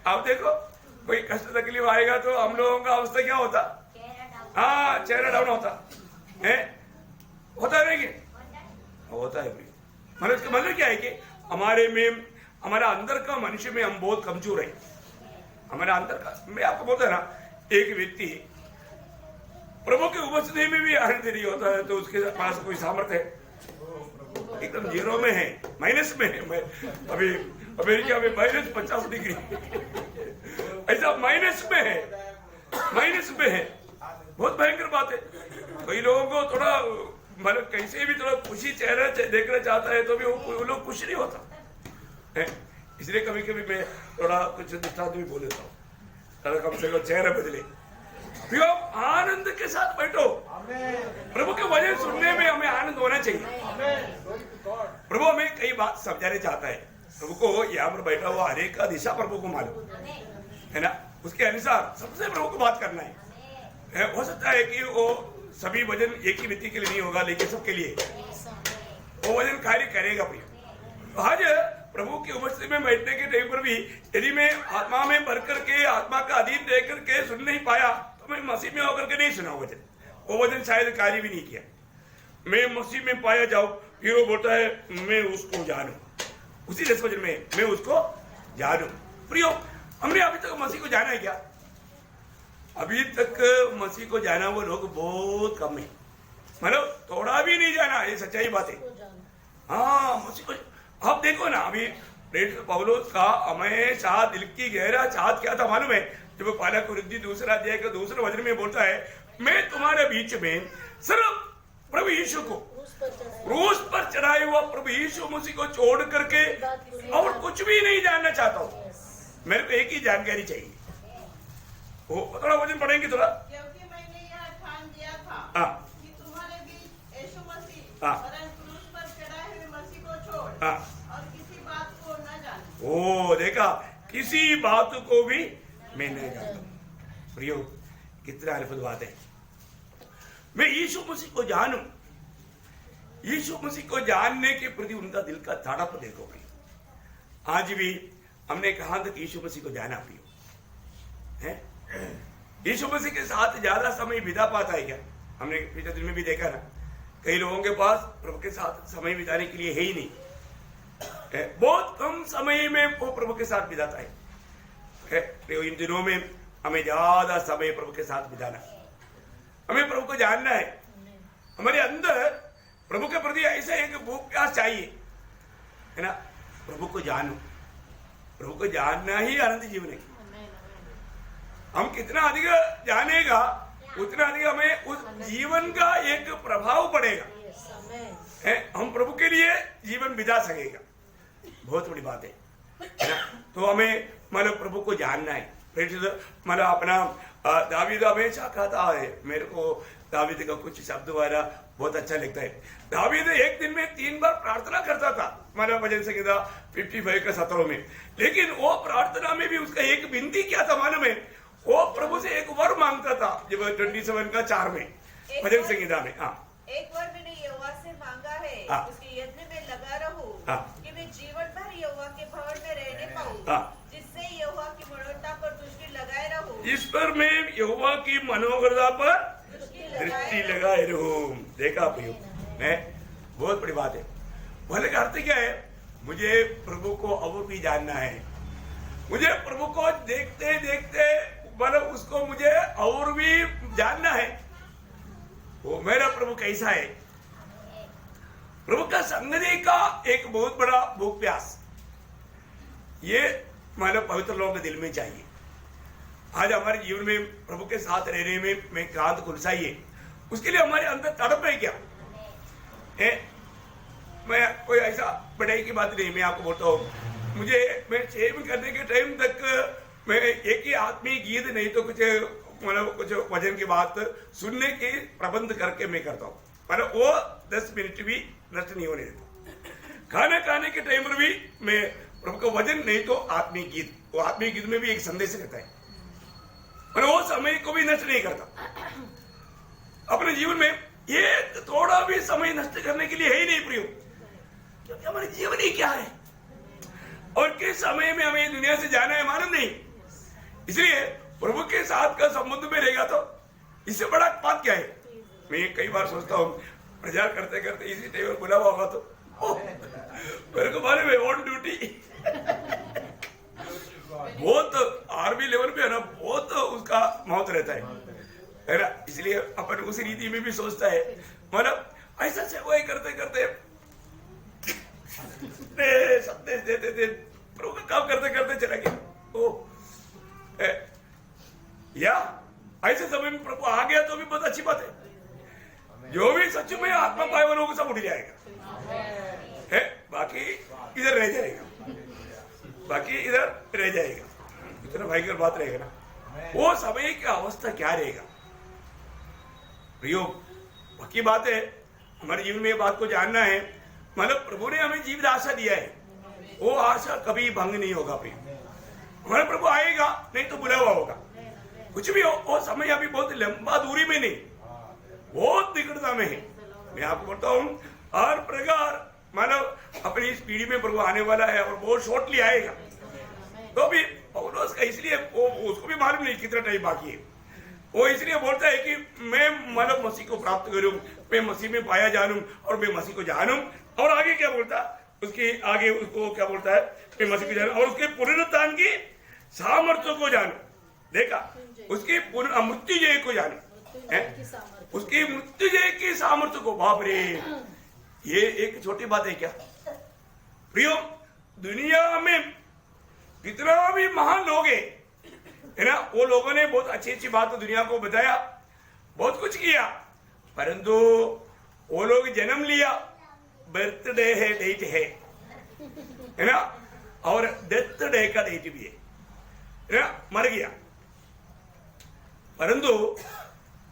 आप देखो कोई कष्ट तकलीफ आएगा तो हम लोगों का अवस्था क्या होता, हाँ चेहरा डाउन होता है, होता नहीं कि होता है। मतलब इसका मतलब क्या है कि हमारे में, हमारा अंदर का मनुष्य में हम बहुत कमजोर है। हमारा अंदर का, मैं आपको बोलता है ना, एक व्यक्ति प्रभु की उपस्थिति में भी आनंद नहीं होता है तो उसके पास कोई सामर्थ्य है, एकदम जीरो में है, माइनस में है। मैं अभी अमेरिका में -50 डिग्री ऐसा माइनस में है, माइनस में है, बहुत भयंकर बात है। कई लोगों को थोड़ा मतलब कैसे भी थोड़ा खुशी चेहरा देखना चाहता है तो भी वो लोग खुश नहीं होता है। इसलिए कभी कभी मैं थोड़ा कुछ दृष्टांत भी बोल देता हूँ, कम से कम चेहरा बदले। फिर आप आनंद के साथ बैठो, प्रभु के वचन सुनने में हमें आनंद होना चाहिए। प्रभु हमें कई बात समझाने चाहता है। प्रभु को यहाँ पर बैठा हुआ हरेक का दिशा प्रभु को मालूम है ना, उसके अनुसार सबसे प्रभु को बात करना है। हो सकता है कि वो सभी वजन एक ही व्यक्ति के लिए नहीं होगा, लेकिन सबके लिए वो वजन कार्य करेगा भैया। आज प्रभु की उपस्थिति में बैठने के टाइम पर भी यदि मैं आत्मा में भर करके, आत्मा का अधीन रह करके सुन नहीं पाया तो मैं मसीह में होकर के नहीं सुना वचन, वो वचन शायद कार्य भी नहीं किया। मैं मसीह में पाया जाऊं, फिर वो बोलता है मैं उसको जानू, उसी 10 वचन में मैं उसको जानू। प्रियो, हमने अभी तक मसीह को जाना है क्या? अभी तक मसीह को जाना वो लोग बहुत कम है, मतलब थोड़ा भी नहीं जाना, ये सच्चाई बात है। हाँ, मसीह को आप देखो ना, अभी पौलुस का हमेशा दिल की गहरा चाहत क्या था मालूम है? जब पहला कुरिन्थी 2 अध्याय के 2 वचन में बोलता है, मैं तुम्हारे बीच में सिर्फ प्रभु यीशु को, क्रूस पर चढ़ाए हुआ प्रभु यीशु मसीह को छोड़ करके और कुछ भी नहीं जानना चाहता हूँ। मेरे को एक ही जानकारी चाहिए। वो थोड़ा वचन पढ़ेंगे थोड़ा। क्योंकि मैंने यह ठान दिया था कि तुम्हारे बीच यीशु मसीह और क्रूस पर चढ़ाए हुए मसीह को छोड़ और किसी बात को न जानूं। ओ देखा, किसी बात को भी मैं नहीं जानता। प्रियो, कितना अद्भुत बात है। मैं यीशु मसीह को जानूं, यीशु मसीह को जानने के प्रति उनका दिल का तड़प देखो प्रियो। आज भी हमने कहा था कि यीशु मसीह को जाना प्रियो है। यीशु मसीह के साथ ज्यादा समय बिता पाता है क्या? हमने पिछले दिन में भी देखा ना, कई लोगों के पास प्रभु के साथ समय बिताने के लिए है ही नहीं है। बहुत कम समय में वो प्रभु के साथ बिताता है। इन दिनों में हमें ज्यादा समय प्रभु के साथ बिताना, हमें प्रभु को जानना है। हमारे अंदर प्रभु के प्रति ऐसा एक भूख प्यास चाहिए है ना। प्रभु को जानो, प्रभु को जानना ही आनंद जीवन है। हम कितना अधिक जानेगा उतना अधिक हमें उस जीवन का एक प्रभाव पड़ेगा, हम प्रभु के लिए जीवन बिता सकेगा। बहुत बड़ी बात है ना। तो हमें मतलब प्रभु को जानना है। मतलब अपना दावीद हमेशा कहता है, मेरे को दावीद का कुछ शब्द वाला बहुत अच्छा लगता है। दावीद एक दिन में 3 बार प्रार्थना करता था, मतलब भजन संहिता 55 का 17 में। लेकिन वो प्रार्थना में भी उसका एक विनती क्या था मालूम है? वो प्रभु से एक वर मांगता था, जब 27 का 4 में भजन संहिता में। हाँ, एक वर मैंने यहोवा से मांगा है, उसके यत्न में लगा रहूं, कि मैं जीवन भर यहोवा के भवन में रहने पाऊं, जिससे यहोवा की मनोरथा पर दृष्टि लगाए रहूं, जिस पर मैं यहोवा की मनोरथा पर दृष्टि लगाए रहूं। देखा प्रियो, बहुत बड़ी बात है। बोले का अर्थ क्या है? मुझे प्रभु को और भी जानना है, मुझे प्रभु को देखते देखते मतलब उसको मुझे और भी जानना है। वो मेरा प्रभु कैसा है? प्रभु का संगति का एक बहुत बड़ा भूख प्यास, ये मतलब पवित्र लोगों के दिल में चाहिए। आज हमारे जीवन में प्रभु के साथ रहने में क्रांत खुलसाई है, उसके लिए हमारे अंदर तड़प है क्या है? मैं कोई ऐसा बढ़ाई की बात नहीं, मैं आपको बोलता हूँ, मैं सेव करने के टाइम तक मैं एक ही आत्मीय गीत नहीं तो कुछ मतलब कुछ वचन की बात सुनने की प्रबंध करके मैं करता हूँ। मतलब वो 10 मिनट भी नष्ट नहीं होने देता। खाना खाने के टाइम पर भी मैं प्रभु का वचन नहीं तो आत्मिक गीत, वो आत्मिक गीत में भी एक संदेश रहता है, पर वो समय को भी नष्ट नहीं करता। अपने जीवन में ये थोड़ा भी समय नष्ट करने के लिए है ही नहीं प्रयोग, क्योंकि हमारे जीवन ही क्या है और किस समय में हमें दुनिया से जाना है मालूम नहीं। इसलिए प्रभु के साथ का संबंध में रहेगा तो इससे बड़ा बात क्या है। मैं कई बार सोचता हूँ प्रचार करते करते इसी टाइम पर बुलावा होगा तो मेरे को मालूम है ऑन ड्यूटी बहुत आर्मी लेवल पे है ना, बहुत उसका महत्व रहता है ना। इसलिए अपन उसी रीति में भी सोचता है, मतलब ऐसा सेवाएं करते करते संदेश देते थे, प्रभु का काम करते करते चला गया। या ऐसे समय में प्रभु आ गया तो भी बहुत अच्छी बात है। जो भी सच में आत्मा पाए वालों को सब उठ जाएगा है, बाकी इधर रह जाएगा, बाकी इधर रह जाएगा। इतना भयंकर बात रहेगा ना, वो समय की अवस्था क्या रहेगा। प्रियो बाकी बात है, हमारे जीवन में ये बात को जानना है, मतलब प्रभु ने हमें जीवित आशा दिया है, वो आशा कभी भंग नहीं होगा। फिर हमारे प्रभु आएगा नहीं तो बुलावा होगा, कुछ भी हो, वो समय अभी बहुत लंबा दूरी में नहीं, बहुत निकटता में है। मैं आपको बोलता हूँ हर प्रकार मानव अपनी इस पीढ़ी में प्रभु आने वाला है और बहुत शॉर्टली आएगा। तो भी पौलुस का इसलिए वो उसको भी मालूम नहीं कितना टाइम बाकी है, वो इसलिए बोलता है कि मैं मानव मसीह को प्राप्त करूं, मैं मसीह में पाया जानूं और मैं मसीह को जानूं। और आगे क्या बोलता, उसके आगे उसको क्या बोलता है, मैं मसीह को जानूं और उसके पुनरुत्थान की सामर्थ्य को जानूं। देखा, उसकी मृत्युंजय को जानूं, उसकी मृत्युंजय की सामर्थ्य को। बाप रे, ये एक छोटी बात है क्या प्रियो। दुनिया में कितना भी महान लोग है ना, वो लोगों ने बहुत अच्छी अच्छी बात दुनिया को बताया, बहुत कुछ किया, परंतु वो लोग जन्म लिया, बर्थडे है, डेट है ना, और डेथ डे का डेट भी है ना, मर गया, परंतु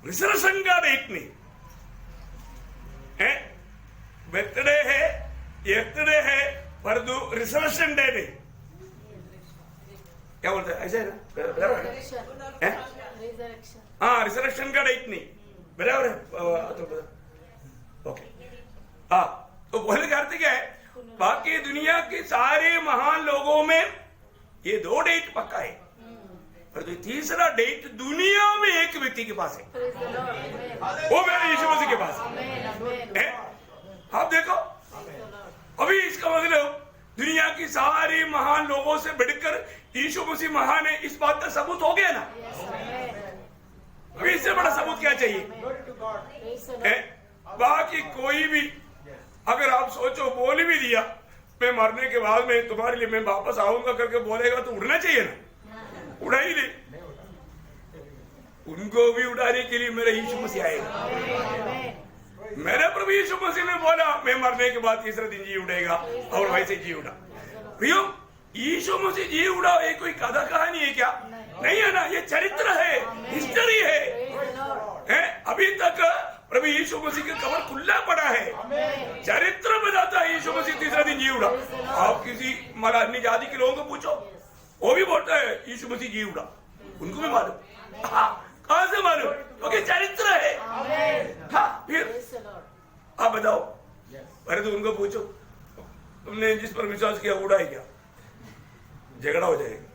रिजर्वेशन का डेट नहीं है। बर्थडे है, यस्टरडे है, परंतु रिजर्वेशन डे नहीं। क्या बोलते हैं, ऐसे है ना, हाँ रिजर्वेशन का डेट नहीं, बराबर है। ओके, हाँ, तो बोलने का अर्थ क्या है, बाकी दुनिया के सारे महान लोगों में ये 2 डेट पक्का है, परंतु तीसरा डेट दुनिया में एक व्यक्ति के पास है, वो मेरे यीशु मसीह के पास है। आप देखो, अभी इसका मतलब दुनिया की सारी महान लोगों से बढ़कर यीशु मसीह महान है, इस बात का सबूत हो गया ना। अभी इससे बड़ा सबूत क्या चाहिए है? बाकी कोई भी अगर आप सोचो बोल भी दिया, मैं मरने के बाद में तुम्हारे लिए मैं वापस आऊंगा करके बोलेगा तो उड़ना चाहिए ना, उड़ा ही नहीं। उनको भी उड़ाने के लिए मेरा यीशु मसीह आएगा। मेरे प्रभु यीशु मसीह ने बोला मैं मरने के बाद तीसरे दिन जी उड़ेगा, और वैसे जी उड़ा। प्रियो, यीशु मसीह जी उड़ा ये कोई कथा कहानी है क्या? नहीं है ना, ये चरित्र है, हिस्ट्री है। अभी तक प्रभु यीशु मसीह का कबर खुला पड़ा है, चरित्र बताता है यीशु मसीह तीसरा दिन जी उड़ा। आप किसी अन्य जाति के लोगों को पूछो, वो भी बोलता है यीशु मसीह जी उड़ा, उनको भी मालूम। कहां से मालूम? क्योंकि चरित्र है। हाँ, फिर आप बताओ, अरे तो उनको पूछो तुमने जिस पर विश्वास किया उड़ा है क्या? झगड़ा हो जाएगा।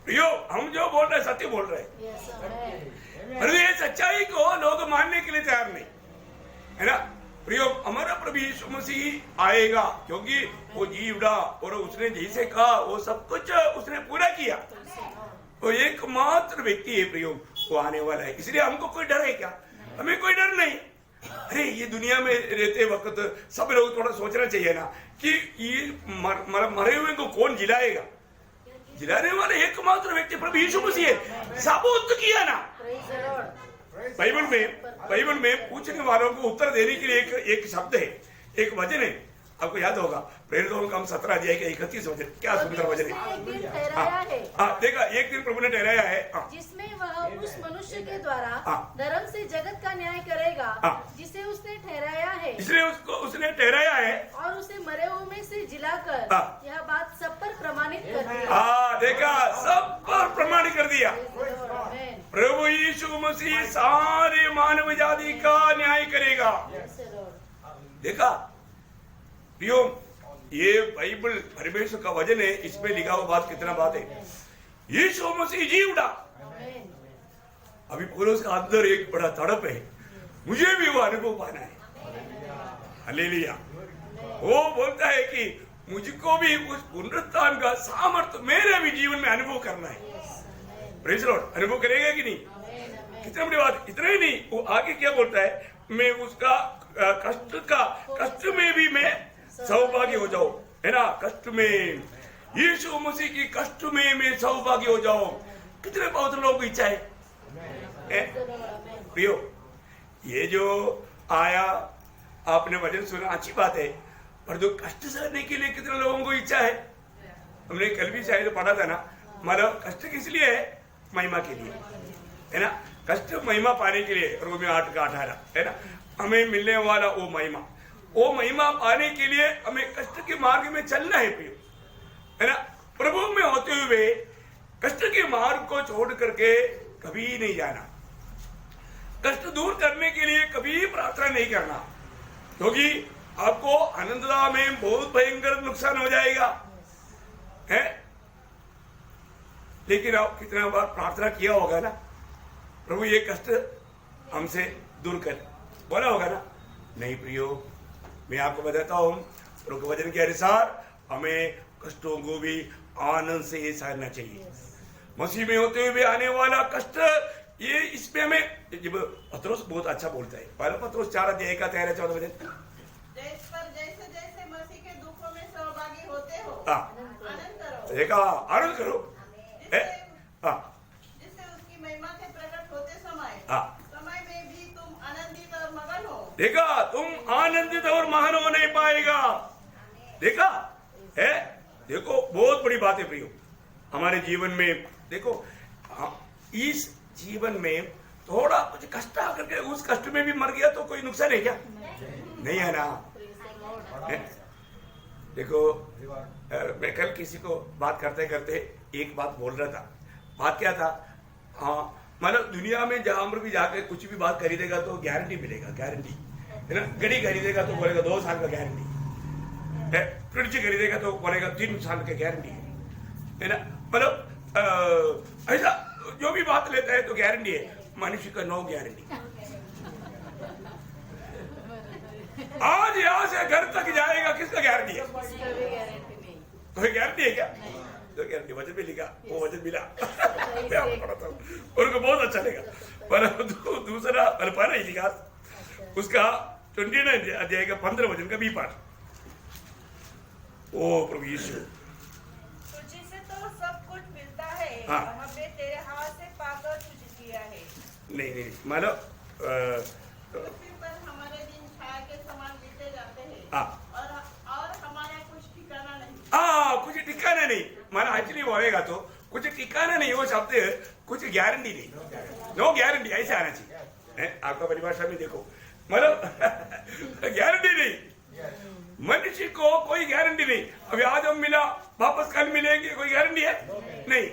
प्रियो, हम जो बोल रहे हैं सत्य बोल रहे हैं, अरे ये सच्चाई को लोग मानने के लिए तैयार नहीं है ना। प्रियो, हमारा प्रभु यीशु मसीह आएगा क्योंकि वो जी उड़ा और उसने जैसे कहा वो सब कुछ उसने पूरा किया। वो एकमात्र व्यक्ति है प्रियो, वो आने वाला है। इसलिए हमको कोई डर है क्या? हमें कोई डर नहीं। अरे ये दुनिया में रहते वक्त सब लोग थोड़ा सोचना चाहिए ना कि ये मरे हुए को कौन जिलाएगा? जिलाने वाले एकमात्र व्यक्ति प्रभु यीशु मसीह है। सबूत किया ना बाइबल में पूछने वालों को उत्तर देने के लिए एक शब्द है, एक वचन है। आपको याद होगा प्रेरितों का हम 17 अध्याय के 31 वचन, क्या सुंदर वचन है। एक दिन ठहराया है देखा, एक दिन प्रभु ने ठहराया है जिसमें वह उस मनुष्य के द्वारा हाँ। धर्म से जगत का न्याय करेगा हाँ। जिसे उसने ठहराया है, इसलिए उसने ठहराया है और उसे मरे हुए में से जिलाकर हाँ। यह बात सब पर प्रमाणित कर दिया। देखा, सब पर प्रमाणित कर दिया। Amen. प्रभु यीशु मसीह सारे मानव जाति का न्याय करेगा। Yes, Lord. देखा प्रियो, ये बाइबल परमेश्वर का वचन है, इसमें लिखा हुआ बात कितना बात है। यीशु मसीह जी उठा। Amen. अभी पौलुस का अंदर एक बड़ा तड़प है, मुझे भी वो अनुभव पाना है। हालेलुया। वो बोलता है कि मुझको भी उस पुनरुत्थान का सामर्थ्य मेरे भी जीवन में अनुभव करना है। प्रेज़ लॉर्ड, अनुभव करेगा कि नहीं? कितनी बड़ी बात। इतना ही नहीं, वो आगे क्या बोलता है, मैं उसका कष्ट में भी मैं सौभाग्य हो जाऊं, है ना। कष्ट में, यीशु मसीह की कष्ट में मैं सौभाग्य हो जाऊं। कितने बहुत लोगों की इच्छा है। प्रियो, ये जो आया आपने वचन सुना, अच्छी बात है, पर जो कष्ट सहने के लिए कितने लोगों को इच्छा है। हमने कल भी शायद पढ़ा था ना, मतलब कष्ट किस लिए है? महिमा के लिए, है ना। कष्ट महिमा पाने के लिए, रोमी 8:18, है ना। हमें मिलने वाला वो महिमा पाने के लिए हमें कष्ट के मार्ग में चलना है प्रियो, है ना। प्रभु में होते हुए कष्ट के मार्ग को छोड़ करके कभी नहीं जाना। कष्ट दूर करने के लिए कभी प्रार्थना नहीं करना, क्योंकि आपको आनंददा में बहुत भयंकर नुकसान हो जाएगा, है। लेकिन आप कितना बार प्रार्थना किया होगा ना, प्रभु ये कष्ट हमसे दूर कर, बोला होगा ना। नहीं प्रियो, मैं आपको बताता हूं, प्रभु के वचन के अनुसार हमें कष्टों को भी आनंद से सहना चाहिए। मसीह में होते हुए आने वाला कष्ट, ये इसमें हमें, पत्रोस बहुत अच्छा बोलता है, पहला पत्रोस 4:13-14 वचन। जैसे जैसे मसीह के दुखों में सहभागी होते हो, आनंद करो। देखा, आनंद करो, जिससे उसकी महिमा के प्रकट होते समय में भी तुम आनंदित और मगन हो। देखा, तुम आनंदित और महान हो नहीं पाएगा। देखा है, देखो बहुत बड़ी बात है प्रियो हमारे जीवन में। देखो, इस जीवन में थोड़ा कुछ कष्ट आकर के उस कष्ट में भी मर गया तो कोई नुकसान है क्या? नहीं है ना। देखो, मैं कल किसी को बात करते करते एक बात बोल रहा था। बात क्या था? हाँ, मतलब दुनिया में जहां पर भी जाकर कुछ भी बात खरीदेगा तो गारंटी मिलेगा, गारंटी, है ना। घड़ी खरीदेगा तो बोलेगा 2 साल का गारंटी है, फ्रिज खरीदेगा तो बोलेगा 3 साल का गारंटी है ना। मतलब ऐसा जो भी बात लेता है तो गारंटी है। मनुष्य का नो गारंटी। आज यहां से घर तक जाएगा, किसका गारंटी है? कोई गारंटी है क्या? तो गारंटी वचन में लिखा, वो वचन मिला। मैं आपको पढ़ाता हूँ, उनको बहुत अच्छा लगा। पर दूसरा पहला ही लिखा, उसका 29 अध्याय का 15 वचन का भी पाठ। ओ प्रभु यीशु, तुझसे तो सब कुछ मिलता है, हाँ। हमने तेरे हाथ से पाकर तुझे दिया है। नहीं, मतलब पृथ्वी पर हमारे दिन छाया के समान बीते जाते हैं, हाँ। और हमारा कुछ ठिकाना नहीं। कुछ ठिकाना नहीं, माना एक्चुअली बोलेगा तो कुछ ठिकाना नहीं, वो शब्द कुछ गारंटी नहीं, नो गारंटी ऐसे आना चाहिए। आपका परिभाषा में देखो, मतलब गारंटी नहीं, मनुष्य को कोई गारंटी नहीं। अभी आज हम मिला, वापस कल मिलेंगे, कोई गारंटी है? नहीं।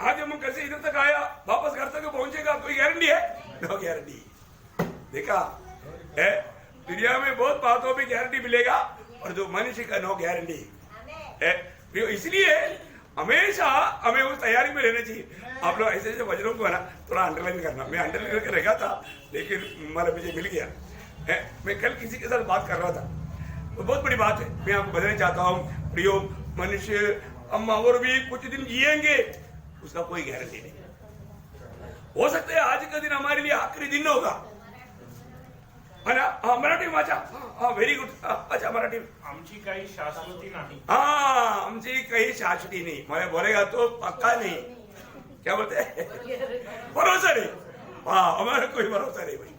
आज हम घर से इधर तक आया, वापस घर तक पहुंचेगा, कोई गारंटी है? No guarantee. देखा है, दुनिया में बहुत बातों में गारंटी मिलेगा, और जो मनुष्य का नो गारंटी है। इसलिए हमेशा हमें उस तैयारी में रहना चाहिए। आप लोग ऐसे ऐसे वचनों को है ना थोड़ा अंडरलाइन करना। मैं अंडरलाइन करके रखा था, लेकिन हमारा मुझे मिल गया है। मैं कल किसी के साथ बात कर रहा था, तो बहुत बड़ी बात है, मैं आपको बताना चाहता हूँ प्रियो, मनुष्य हम और भी कुछ दिन जिएंगे, उसका कोई गारंटी नहीं। हो सकता है आज का दिन हमारे लिए आखिरी दिन होगा, है ना। मराठी वाचा, व्हेरी गुड। अच्छा, मराठी आमची काही शाश्वती नाही। आमची काही शाश्वती नहीं, मैं बोलेगा तो पक्का नहीं, क्या बोलते हैं, भरोसा नहीं। हमारा कोई भरोसा नहीं भाई,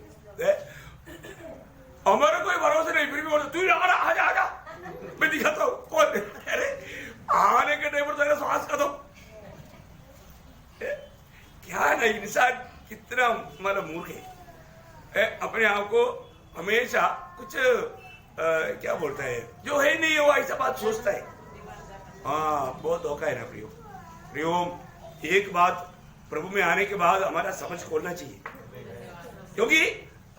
हमारा कोई भरोसा नहीं। फिर भी बोलते तू आजा आजा, मैं दिखाता हूँ कौन है। अरे आने के टाइम पर तो श्वास का दो। क्या ना इंसान कितना मतलब मूर्ख है, अपने आप को हमेशा कुछ क्या बोलता है जो है नहीं वो ऐसा बात सोचता है। हाँ बहुत धोखा है ना प्रियो। प्रियो एक बात प्रभु में आने के बाद हमारा समझ खोलना चाहिए, क्योंकि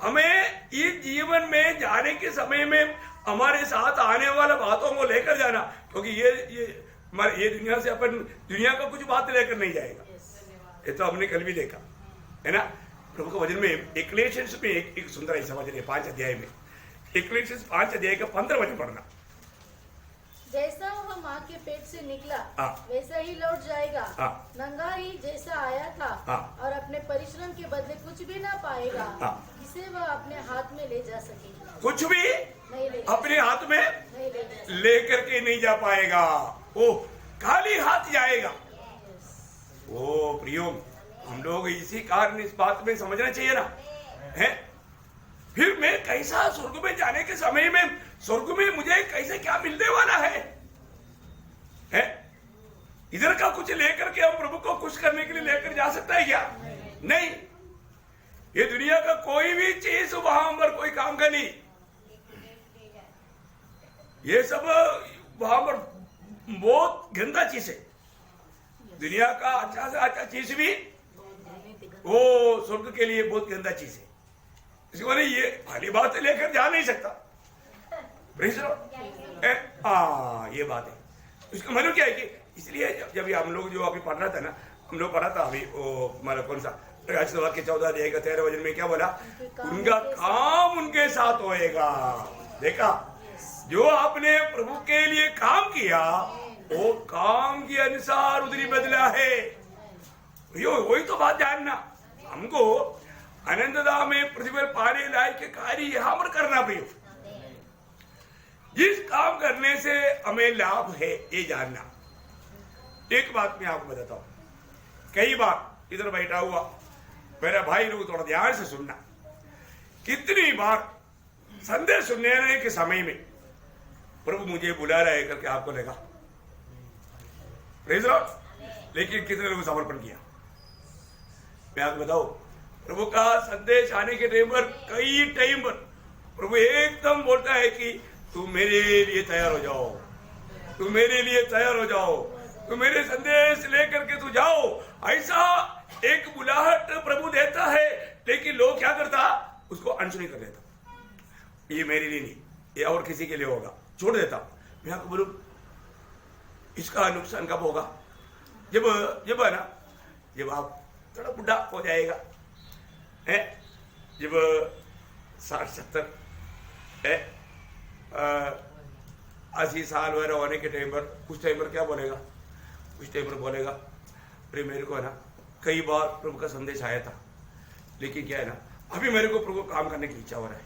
हमें इस जीवन में जाने के समय में हमारे साथ आने वाला बातों को लेकर जाना, क्योंकि ये दुनिया से अपन दुनिया का कुछ बात लेकर नहीं जाएगा। ये तो हमने कल भी देखा है ना प्रभु के वचन में। इक्लेशियंस में एक सुंदर ऐसा वचन है 5 अध्याय में, इक्लेशियंस 5 अध्याय का 15 वचन पढ़ना। जैसा वह माँ के पेट से निकला हाँ। वैसा ही लौट जाएगा। हाँ। नंगा ही जैसा आया था हाँ। और अपने परिश्रम के बदले कुछ भी ना पाएगा। हाँ। इसे वह अपने हाथ में ले जा सकेगा। कुछ भी नहीं ले अपने हाथ में नहीं ले जा सकेगा। लेकर के नहीं जा पाएगा, वो खाली हाथ जाएगा। ओ प्रियो हम लोग इसी कारण इस बात में समझना चाहिए ना है। फिर मैं कैसा स्वर्ग में जाने के समय में स्वर्ग में मुझे कैसे क्या मिलने वाला है? इधर का कुछ लेकर के हम प्रभु को खुश करने के लिए लेकर जा सकता है क्या? नहीं। ये दुनिया का कोई भी चीज वहां पर कोई काम का नहीं। ये सब वहां पर बहुत गंदा चीज है। दुनिया का अच्छा से अच्छा चीज भी वो स्वर्ग के लिए बहुत गंदा चीज है। इसको मैंने ये खाली बात लेकर जा नहीं सकता। ये बात है। इसका मतलब क्या है कि इसलिए जब हम लोग जो अभी पढ़ रहा था ना, हम लोग पढ़ा था अभी वो मतलब कौन सा के 14 अध्याय का 13 वचन में क्या बोला? उनका काम उनके साथ होएगा। देखा, जो आपने प्रभु के लिए काम किया वो काम के अनुसार उधरी बदला है। वही तो बात जानना हमको। अनंतता में प्रतिफल पाने लायक के कार्य यहां पर करना प्रियो। जिस काम करने से हमें लाभ है ये जानना। एक बात मैं आपको बताता हूं। कई बार इधर बैठा हुआ मेरा भाई लोग थोड़ा ध्यान से सुनना। कितनी बार संदेश सुनने के समय में प्रभु मुझे बुला रहा है करके आपको लगा, प्रेज़ लॉर्ड। लेकिन कितने लोगों समर्पण किया? मैं आपको बताऊं, प्रभु का संदेश आने के टाइम पर कई टाइम पर प्रभु एकदम बोलता है कि तुम मेरे लिए तैयार हो जाओ, तुम मेरे लिए तैयार हो जाओ, तुम मेरे संदेश लेकर के तू जाओ। ऐसा एक बुलाहट प्रभु देता है, लेकिन लोग क्या करता? उसको अनसुनी कर देता। ये मेरे लिए नहीं, ये और किसी के लिए होगा, छोड़ देता। मैं आपको बोलूं इसका नुकसान कब होगा? जब है ना, जब आप थोड़ा बुढ़ा हो जाएगा है, जब 60-70 है 80 साल वगैरह होने के टाइम पर, उस टाइम पर क्या बोलेगा? उस टाइम पर बोलेगा अरे मेरे को है ना कई बार प्रभु का संदेश आया था, लेकिन क्या है ना अभी मेरे को प्रभु काम करने की इच्छा हो रहा है।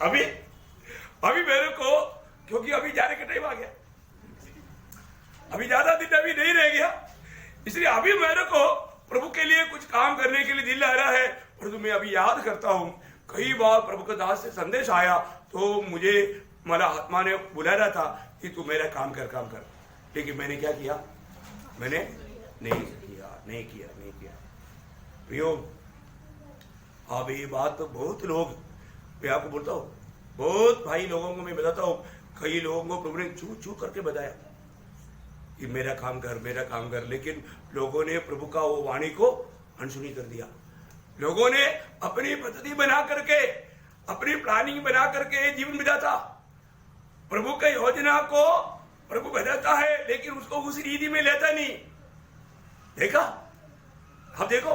अभी मेरे को, क्योंकि अभी जाने का टाइम आ गया, अभी ज्यादा दिन अभी नहीं रह गया, इसलिए अभी मेरे को प्रभु के लिए कुछ काम करने के लिए दिल आ रहा है। परंतु मैं अभी याद करता हूं कई बार प्रभु के दास से संदेश आया तो मुझे मला आत्मा ने बुला रहा था कि तू मेरा काम कर। लेकिन मैंने क्या किया? मैंने नहीं किया। प्रियो, अब ये बात तो बहुत लोग, मैं आपको बोलता हूँ, बहुत भाई लोगों को मैं बताता हूँ, कई लोगों को प्रभु ने छू करके बताया कि मेरा काम कर, लेकिन लोगों ने प्रभु का वो वाणी को अनसुनी कर दिया। लोगों ने अपनी पद्धति बना करके, अपनी प्लानिंग बना करके जीवन बिताता। प्रभु की योजना को प्रभु बताता है, लेकिन उसको उस रीति में लेता नहीं। देखा? अब देखो,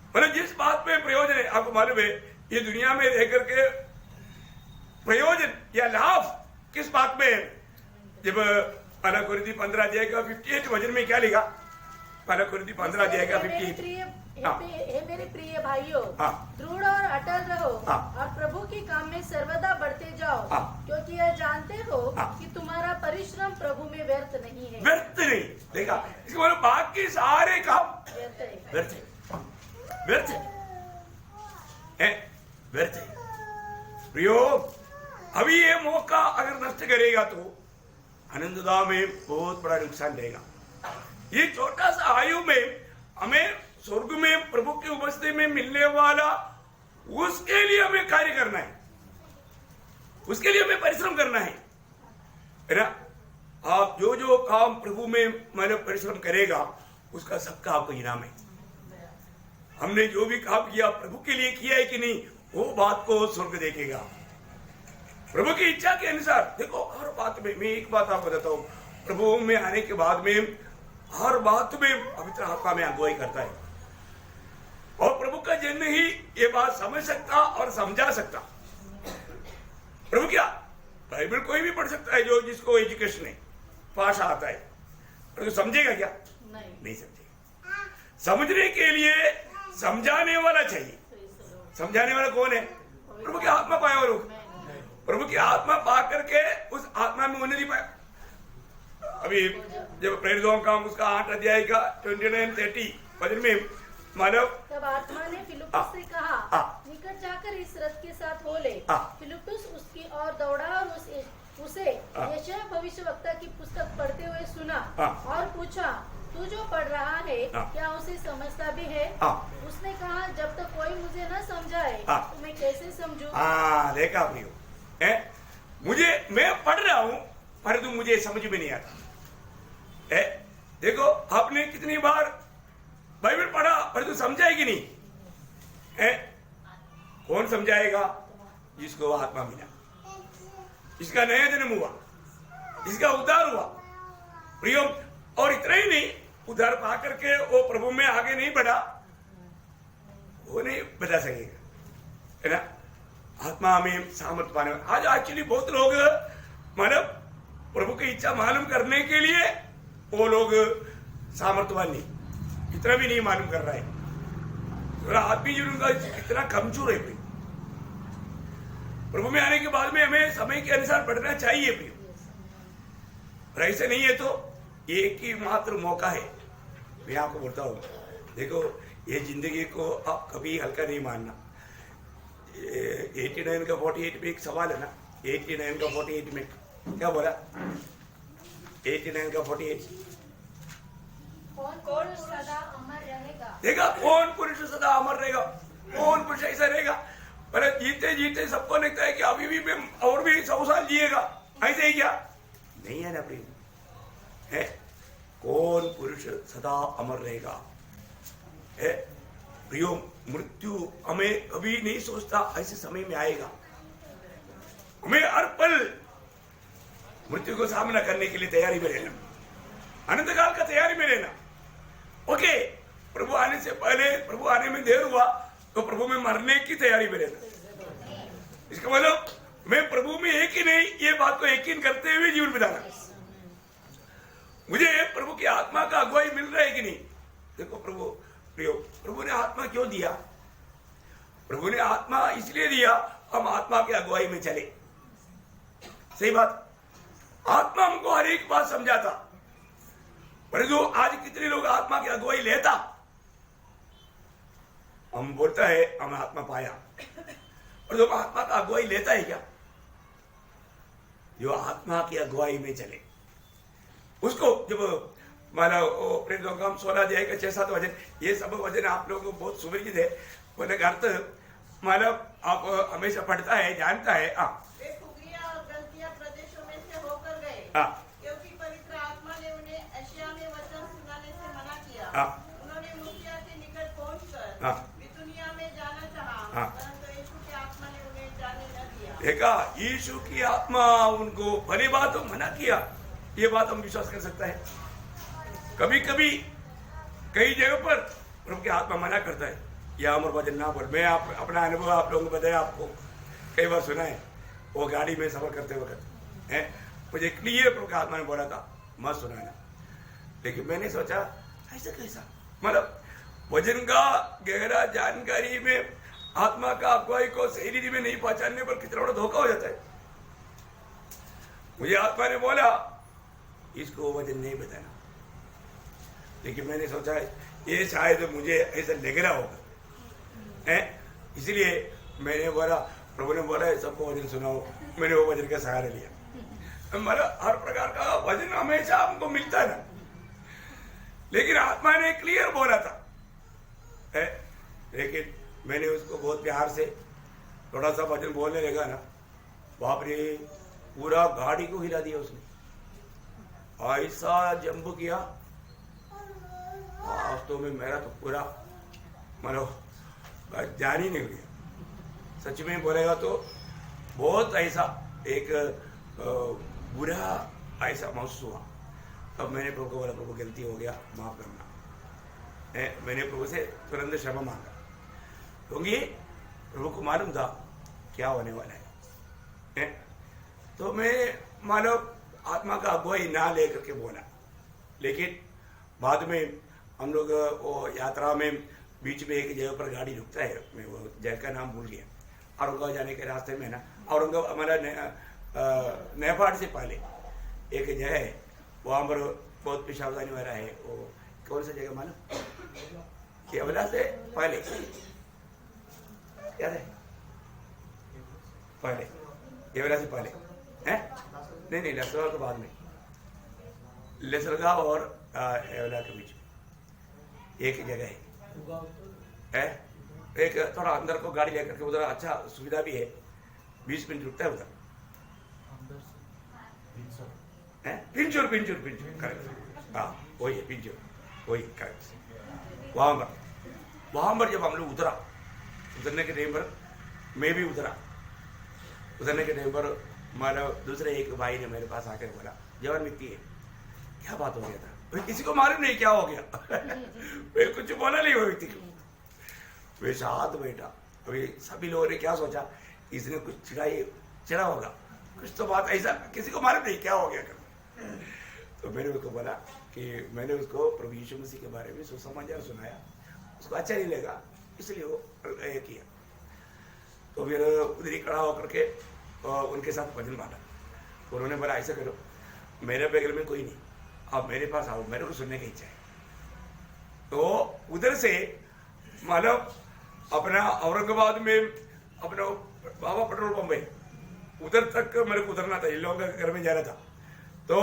मतलब जिस बात में प्रयोजन है, आपको मालूम है ये दुनिया में रह करके प्रयोजन या लाभ किस बात में है? जब पहला कुरिन्थी 15 अध्याय का 58 वचन में क्या लिखा? पहला कुरिन्थी 15 अध्याय का 58। हे मेरे प्रिय भाइयों, दृढ़ और अटल रहो और प्रभु के काम में सर्वदा बढ़ते जाओ, क्योंकि यह जानते हो कि तुम्हारा परिश्रम प्रभु में व्यर्थ नहीं है। व्यर्थ नहीं। देखा, इसको मतलब बाकी सारे काम व्यर्थ है। प्रियो, अभी ये मौका अगर नष्ट करेगा तो आनंददा में बहुत बड़ा नुकसान रहेगा। ये छोटा सा आयु में हमें स्वर्ग में प्रभु की उपस्थिति में मिलने वाला, उसके लिए हमें कार्य करना है, उसके लिए हमें परिश्रम करना है ना। आप जो जो काम प्रभु में मतलब परिश्रम करेगा, उसका सबका आपको इनाम है। हमने जो भी काम किया प्रभु के लिए किया है कि नहीं, वो बात को स्वर्ग देखेगा प्रभु की इच्छा के अनुसार। देखो हर बात में, मैं एक बात आपको बताता हूँ, प्रभु में आने के बाद में हर बात में पवित्र आत्मा में अगुवाई करता है, और प्रभु का जन ही ये बात समझ सकता और समझा सकता। प्रभु क्या बाइबल कोई भी पढ़ सकता है, जो जिसको एजुकेशन है, भाषा आता है, तो समझेगा क्या? नहीं समझेगा। समझने के लिए समझाने वाला चाहिए। समझाने वाला कौन है? प्रभु की आत्मा पाया हुआ लोग। प्रभु की आत्मा पा करके उस आत्मा में होने नहीं पाया। अभी जब प्रेरितों का उसका 8 अध्याय का 29-30 वचन में मानव, तब आत्मा ने फिलिप्पुस से कहा, निकट जाकर इस रथ के साथ हो ले। फिलिप्पुस उसकी ओर दौड़ा और उसे यशायाह भविष्यवक्ता की पुस्तक पढ़ते हुए सुना और पूछा, तू जो पढ़ रहा है क्या उसे समझता भी है? उसने कहा, जब तक कोई मुझे न समझाए तो मैं कैसे समझूं? देखा प्रियो, मैं पढ़ रहा हूँ परंतु मुझे समझ में नहीं आता। देखो आपने कितनी बार बाइबल पढ़ा परंतु समझाएगी नहीं। कौन समझाएगा? जिसको आत्मा मिला, जिसका नया जन्म हुआ, जिसका उद्धार हुआ प्रियो। और इतना ही नहीं, उद्धार पा करके वो प्रभु में आगे नहीं बढ़ा, वो नहीं बता सकेगा, है ना। आत्मा में सामर्थ्य पाने। आज एक्चुअली बहुत लोग मतलब प्रभु की इच्छा मालूम करने के लिए वो लोग सामर्थ्यवान नहीं, इतना भी नहीं मालूम कर रहा है। तो आत्मीय जीवन का इतना कमजोर है। प्रभु में आने के बाद में हमें समय के अनुसार बढ़ना चाहिए प्रिय। और ऐसे नहीं है तो एक ही मात्र मौका है। मैं आपको बोलता हूँ, देखो ये जिंदगी को आप कभी हल्का नहीं मानना। 89 का 48 में एक सवाल है ना, 89 का 48 में क्या बोला? 89 का 48, कौन सदा अमर रहेगा? देखा, कौन पुरुष सदा अमर रहेगा? कौन पुरुष ऐसा रहेगा? पर जीते जीते सबको लगता है कि अभी भी मैं और भी 100 साल जिएगा, ऐसे ही क्या? नहीं है ना प्रिय, है कौन पुरुष सदा अमर रहेगा? है प्रियो, मृत्यु हमें कभी नहीं सोचता ऐसे समय में आएगा। हमें हर पल मृत्यु को सामना करने के लिए तैयारी में रहना, अनंत काल का तैयारी में रहना। ओके, प्रभु आने से पहले, प्रभु आने में देर हुआ तो प्रभु में मरने की तैयारी में रहना। इसका मतलब मैं प्रभु में एक ही नहीं, ये बात को यकीन करते हुए जीवन बिताना। मुझे प्रभु की आत्मा का अगुवाई मिल रहा है कि नहीं? देखो प्रभु प्रियो, प्रभु ने आत्मा क्यों दिया? प्रभु ने आत्मा इसलिए दिया हम आत्मा की अगुवाई में चले। सही बात, आत्मा हमको हर एक बात समझाता, परंतु आज कितने लोग आत्मा की अगुवाई लेता? हम बोलता है हम आत्मा पाया, और जो आत्मा का अगुवाई लेता है क्या? जो आत्मा की अगुवाई में चले उसको, जब माना प्रेरितों का 16 अध्याय का 6-7 वचन, ये सब वचन आप लोगों को बहुत सुपरिचित है। बोले अर्थ माना आप हमेशा पढ़ता है, जानता है। वे खुगियां और गलतियां प्रदेशों में से होकर गए, क्योंकि पवित्र आत्मा ने उन्हें यशायाह में वचन सुनाने से मना किया। उन्होंने मूसिया के निकट पहुंचकर बितूनिया में जाना चाहा, परंतु यीशु की आत्मा ने उन्हें जाने न दिया। देखा, यीशु की आत्मा उनको भली बात मना किया। ये बात हम विश्वास कर सकता है। कभी कभी कई जगह पर प्रभु की आत्मा मना करता है, या अमर वचन ना बोल। मैं अपना अनुभव आप लोगों को बताया, आपको कई बार सुना है। वो गाड़ी में सफर करते वक्त है, मुझे क्लियर प्रभु की आत्मा ने बोला था मत सुनाना, लेकिन मैंने सोचा ऐसा कैसा? मतलब वचन का गहरा जानकारी में आत्मा का अगुवाई को सही रीति में नहीं पहचानने पर कितना बड़ा धोखा हो जाता है। मुझे आत्मा ने बोला इसको वचन नहीं बताना, लेकिन मैंने सोचा ये शायद मुझे ऐसा लग रहा होगा, है इसलिए मैंने बोला प्रभु ने बोला सबको वचन सुनाओ, मैंने वो वचन का सहारा लिया। मतलब हर प्रकार का वचन हमेशा हमको मिलता है ना, लेकिन आत्मा ने क्लियर बोला था है? लेकिन मैंने उसको बहुत प्यार से थोड़ा सा वचन बोलने लगा ना, बाप रे पूरा गाड़ी को हिला दिया उसने, ऐसा जंप किया वास्तव में मेरा तो पूरा मतलब जान ही निकल गया। सच में बोलेगा तो बहुत ऐसा एक बुरा ऐसा महसूस हुआ। तब मैंने प्रभु को बोला, प्रभु गलती हो गया, माफ करना। मैंने प्रभु से तुरंत क्षमा मांगा, क्योंकि प्रभु को मालूम था क्या होने वाला है। तो मैं मानो आत्मा का अगुवाई ना लेकर के बोला, लेकिन बाद में हम लोग वो यात्रा में बीच में एक जगह पर गाड़ी रुकता है, मैं वो जगह का नाम भूल गया, औरंगाबाद जाने के रास्ते में ना, औरंगाबाद हमारा नेपाल से पहले एक जगह है, वहाँ पर बहुत पेशावदानी वाला है। वो कौन सा जगह मालूम? केवला से पहले याद है? पहले केवला से पहले है? नहीं लसरगांव के बाद में, लसरगांव और केवला के बीच में एक जगह है, एक थोड़ा अंदर को गाड़ी लेकर के, उधर अच्छा सुविधा भी है, 20 मिनट रुकता है उधर। पिंचूर करेक्ट, हाँ वही है पिंचूर, वही करेक्ट। वहां पर जब हम लोग उतरने के टाइम पर मैं भी उतरने के टाइम पर मानो दूसरे एक भाई ने मेरे पास आकर बोला, जवान व्यक्ति है, क्या बात हो गया था? किसी को मालूम नहीं क्या हो गया। मैं कुछ बोला नहीं वो व्यक्ति को, वे साथ बैठा। अभी सभी लोगों ने क्या सोचा, इसने कुछ चिड़ा होगा, कुछ तो बात ऐसा, किसी को मालूम नहीं क्या हो गया। तो मैंने उसको बोला कि मैंने उसको प्रभु यीशु मसीह के बारे में सुसमाचार सुनाया, उसको अच्छा नहीं लगा, इसलिए वो किया। तो फिर उधर ही खड़ा होकर के उनके साथ भजन बांटा। उन्होंने बोला ऐसा करो, मेरे बगल में कोई नहीं, आप मेरे पास आओ, मेरे को सुनने की इच्छा है। तो उधर से मतलब अपना औरंगाबाद में अपना बाबा पेट्रोल पंप है, उधर तक मेरे को उतरना था, इन लोगों के घर में जाना था। तो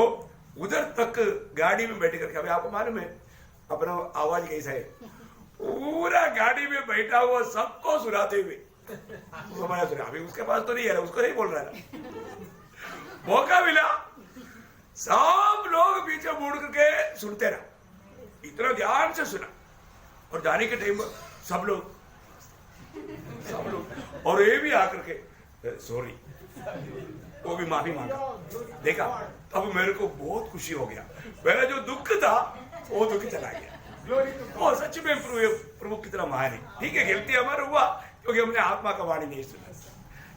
उधर तक गाड़ी में बैठ करके, अभी आपको मालूम है अपना आवाज कैसा है, पूरा गाड़ी में बैठा हुआ सबको सुनाते हुए सुना। अभी उसके पास तो नहीं है, उसको नहीं बोल रहा था। मौका मिला, सब लोग पीछे मुड़ करके सुनते रहा, इतना ध्यान से सुना। और जाने के टाइम सब लोग और ये भी आकर के सॉरी, वो भी माफी मांगा। देखा तब मेरे को बहुत खुशी हो गया, मेरा जो दुख था वो दुख चला गया। और सच में प्रभु कितना महान है। ठीक है, गलती हमारा हुआ क्योंकि हमने आत्मा का वाणी नहीं सुना,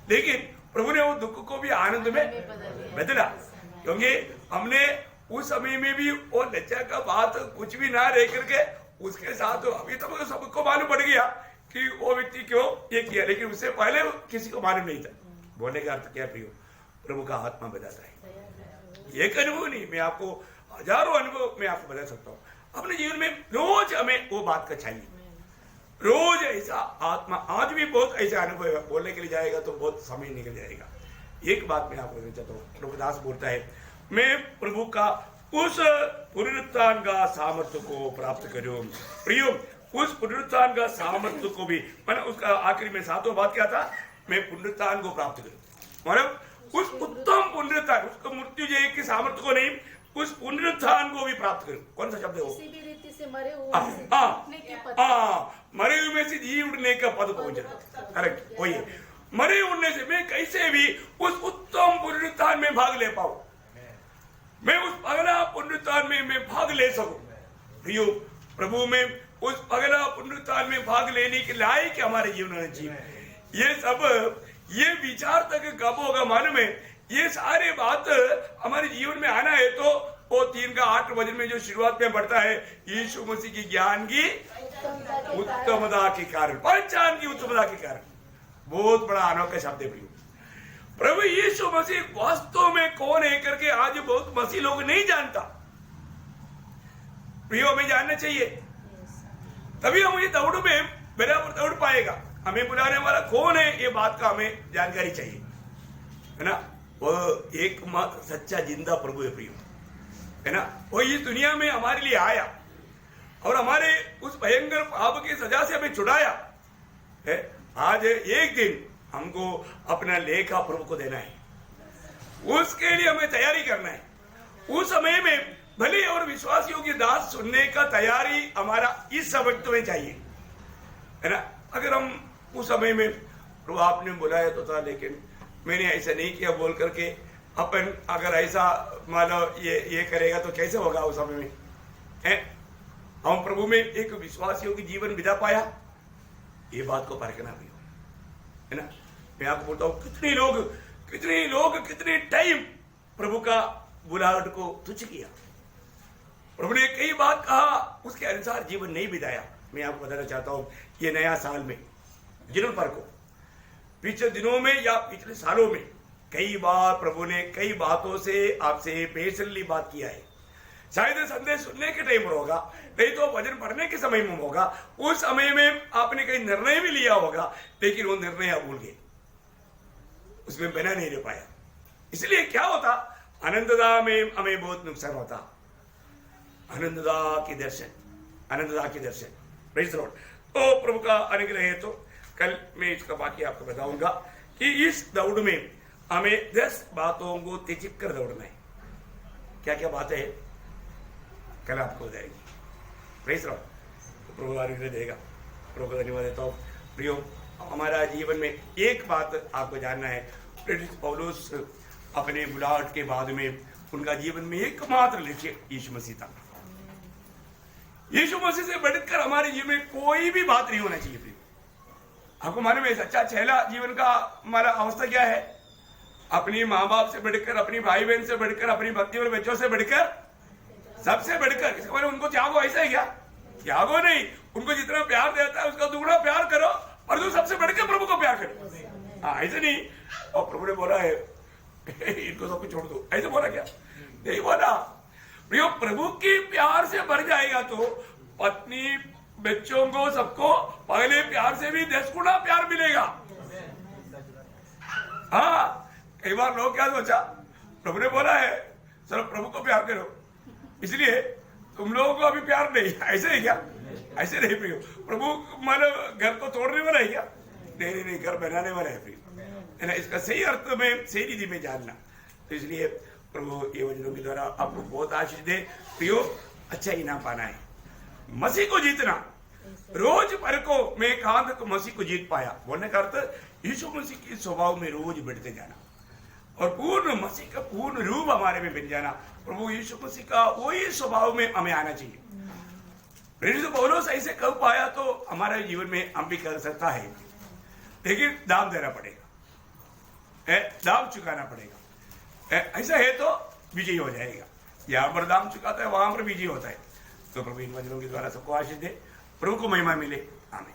लेकिन प्रभु ने वो दुख को भी आनंद में बदला, क्योंकि हमने उस समय में भी वो लज्जा का बात कुछ भी ना रह करके उसके साथ, अभी तो सबको मालूम पड़ गया कि वो व्यक्ति क्यों ये किया, लेकिन उससे पहले किसी को मालूम नहीं था। बोलने का अर्थ क्या प्रियो, प्रभु का आत्मा बताता है। एक अनुभव नहीं, मैं आपको हजारों अनुभव मैं आपको बता सकता हूँ। अपने जीवन में रोज हमें वो बात का चाहिए, रोज ऐसा आत्मा। आज भी बहुत ऐसा अनुभव है, बोलने के लिए जाएगा तो बहुत समय निकल जाएगा। एक बात मैं आपको कहना चाहता हूँ, प्रभुदास बोलता है, मैं प्रभु का उस पुनरुत्थान का सामर्थ्य को प्राप्त करूं। प्रियो, उस पुनरुत्थान का सामर्थ्य को भी, मैंने उसका आखिरी में 7वां बात क्या था, मैं पुनरुत्थान को प्राप्त करूं। मतलब उस उत्तम पुनरुत्थान, उसको मृत्यु जय के सामर्थ्य को नहीं, उस पुनरुत्थान को भी प्राप्त करूं। कौन सा शब्द है वो? किसी भी रीति से मरे हुए मरे हुए में से जी उठने का पद पहुंचना। करेक्ट, वही है। मरे उठने से मैं कैसे भी उस उत्तम पुनरुत्थान में भाग ले पाऊं, मैं उस अगला पुनरुत्थान में मैं भाग ले सकूं। प्रियो, प्रभु में उस अगला पुनरुत्थान में भाग लेने के लायक हमारे जीवन में जीव। ये सब ये विचार तक कब होगा मालूम है? ये सारे बात हमारे जीवन में आना है तो वो 3 का 8 वचन में जो शुरुआत में बढ़ता है, यीशु मसीह की ज्ञान की उत्तमता के कारण, पहचान की उत्तमता के कारण। बहुत बड़ा अनोखा शब्द है प्रियो। प्रभु यीशु मसीह वास्तव में कौन है करके आज बहुत मसीह लोग नहीं जानता। प्रियो, हमें जानना चाहिए, तभी हम ये दौड़ में बराबर दौड़ पाएगा। हमें बुलाने वाला कौन है, ये बात का हमें जानकारी चाहिए, है ना। वो एक सच्चा जिंदा प्रभु है प्रियो, है ना। वो इस दुनिया में हमारे लिए आया और हमारे उस भयंकर पाप की सजा से हमें छुड़ाया है। आज एक दिन हमको अपना लेखा प्रभु को देना है, उसके लिए हमें तैयारी करना है। उस समय में भले और विश्वासियों की दास सुनने का तैयारी हमारा इस वक्त में चाहिए, है ना। अगर हम उस समय में प्रभु आपने बुलाया तो था, लेकिन मैंने ऐसा नहीं किया बोल करके अपन अगर ऐसा मान लो ये करेगा तो कैसे होगा उस समय में, है। हम प्रभु में एक विश्वासियों की जीवन बिता पाया, ये बात को परखना भी हो, है ना। मैं आपको बोलता हूँ कितने लोग कितने टाइम प्रभु का बुलाहट को तुच्छ किया। प्रभु ने कई बात कहा, उसके अनुसार जीवन नहीं बिताया। मैं आपको बताना चाहता हूं, ये नया साल में जिन पर को पिछले दिनों में या पिछले सालों में कई बार प्रभु ने कई बातों से आपसे पर्सनली बात किया है। शायद संदेश सुनने के टाइम पर होगा, नहीं तो वचन पढ़ने के समय में होगा। उस समय में आपने कई निर्णय भी लिया होगा, लेकिन वो निर्णय आप भूल गए, उसमें बना नहीं रह पाया। इसलिए क्या होता, आनंददा में हमें बहुत नुकसान होता। आनंददा के दर्शन प्रेज़ द लॉर्ड। तो प्रभु का अनुग्रह है। तो कल मैं इसका बाकी आपको बताऊंगा कि इस दौड़ में हमें 10 बातों को तिचिक कर दौड़ना है। क्या क्या बातें हैं कल आपको बताएगी। Praise the Lord. तो प्रभु अनुग्रह देगा। प्रभु को धन्यवाद देता हूं। प्रियो, हमारा जीवन में एक बात आपको जानना है, प्रेरित पौलुस अपने बुलाहट के बाद में उनका जीवन में एकमात्र लक्ष्य यीशु मसीह था। यीशु मसीह से बढ़कर हमारे जीवन में कोई भी बात नहीं होना चाहिए। आपको मालूम है सच्चा चेला जीवन का हमारा अवस्था क्या है? अपनी माँ बाप से बढ़कर, अपनी भाई बहन से बढ़कर, अपनी पत्नी और बच्चों से बढ़कर, सबसे बढ़कर। इसका मतलब उनको त्यागो, ऐसा है क्या? त्यागो नहीं, उनको जितना प्यार देता है उसका दुगना प्यार करो, और जो सबसे बढ़कर प्रभु को प्यार करो। हाँ, ऐसे नहीं। और प्रभु ने बोला है इनको सब कुछ छोड़ दो, ऐसे बोला क्या? नहीं बोला। प्रियो, प्रभु के प्यार से भर जाएगा तो पत्नी, बच्चों को, सबको पहले प्यार से भी 10 गुना प्यार मिलेगा। हाँ, कई बार लोग क्या सोचा, प्रभु ने बोला है सर प्रभु को प्यार करो, इसलिए तुम लोगों को अभी प्यार नहीं। ऐसे है क्या? ऐसे नहीं प्रियो। प्रभु मानो घर को तोड़ने वाला है क्या? नहीं, घर बनाने वाला है प्रियो, है ना। इसका सही अर्थ में, सही रीति में जानना। तो इसलिए प्रभु ये वचनों के द्वारा आपको बहुत आशीष दे। प्रियो, अच्छा इनाम पाना है, मसीह को जीतना। रोज पर को मैं कहा तक मसीह को जीत पाया बोलने का अर्थ यीशु मसीह के स्वभाव में रोज बढ़ते जाना और पूर्ण मसीह का पूर्ण रूप हमारे में बन जाना। प्रभु यीशु मसीह का वही स्वभाव में हमें आना चाहिए। प्रेरित पौलुस ऐसे कर पाया तो हमारे जीवन में हम भी कर सकता है, लेकिन दाम देना पड़ेगा, दाम चुकाना पड़ेगा। ऐसा है तो विजयी हो जाएगा। यहाँ पर दाम चुकाता है, वहां पर विजयी होता है। तो प्रभु इन वचनों के द्वारा सबको आशीष दे। प्रभु को महिमा मिले। आमीन।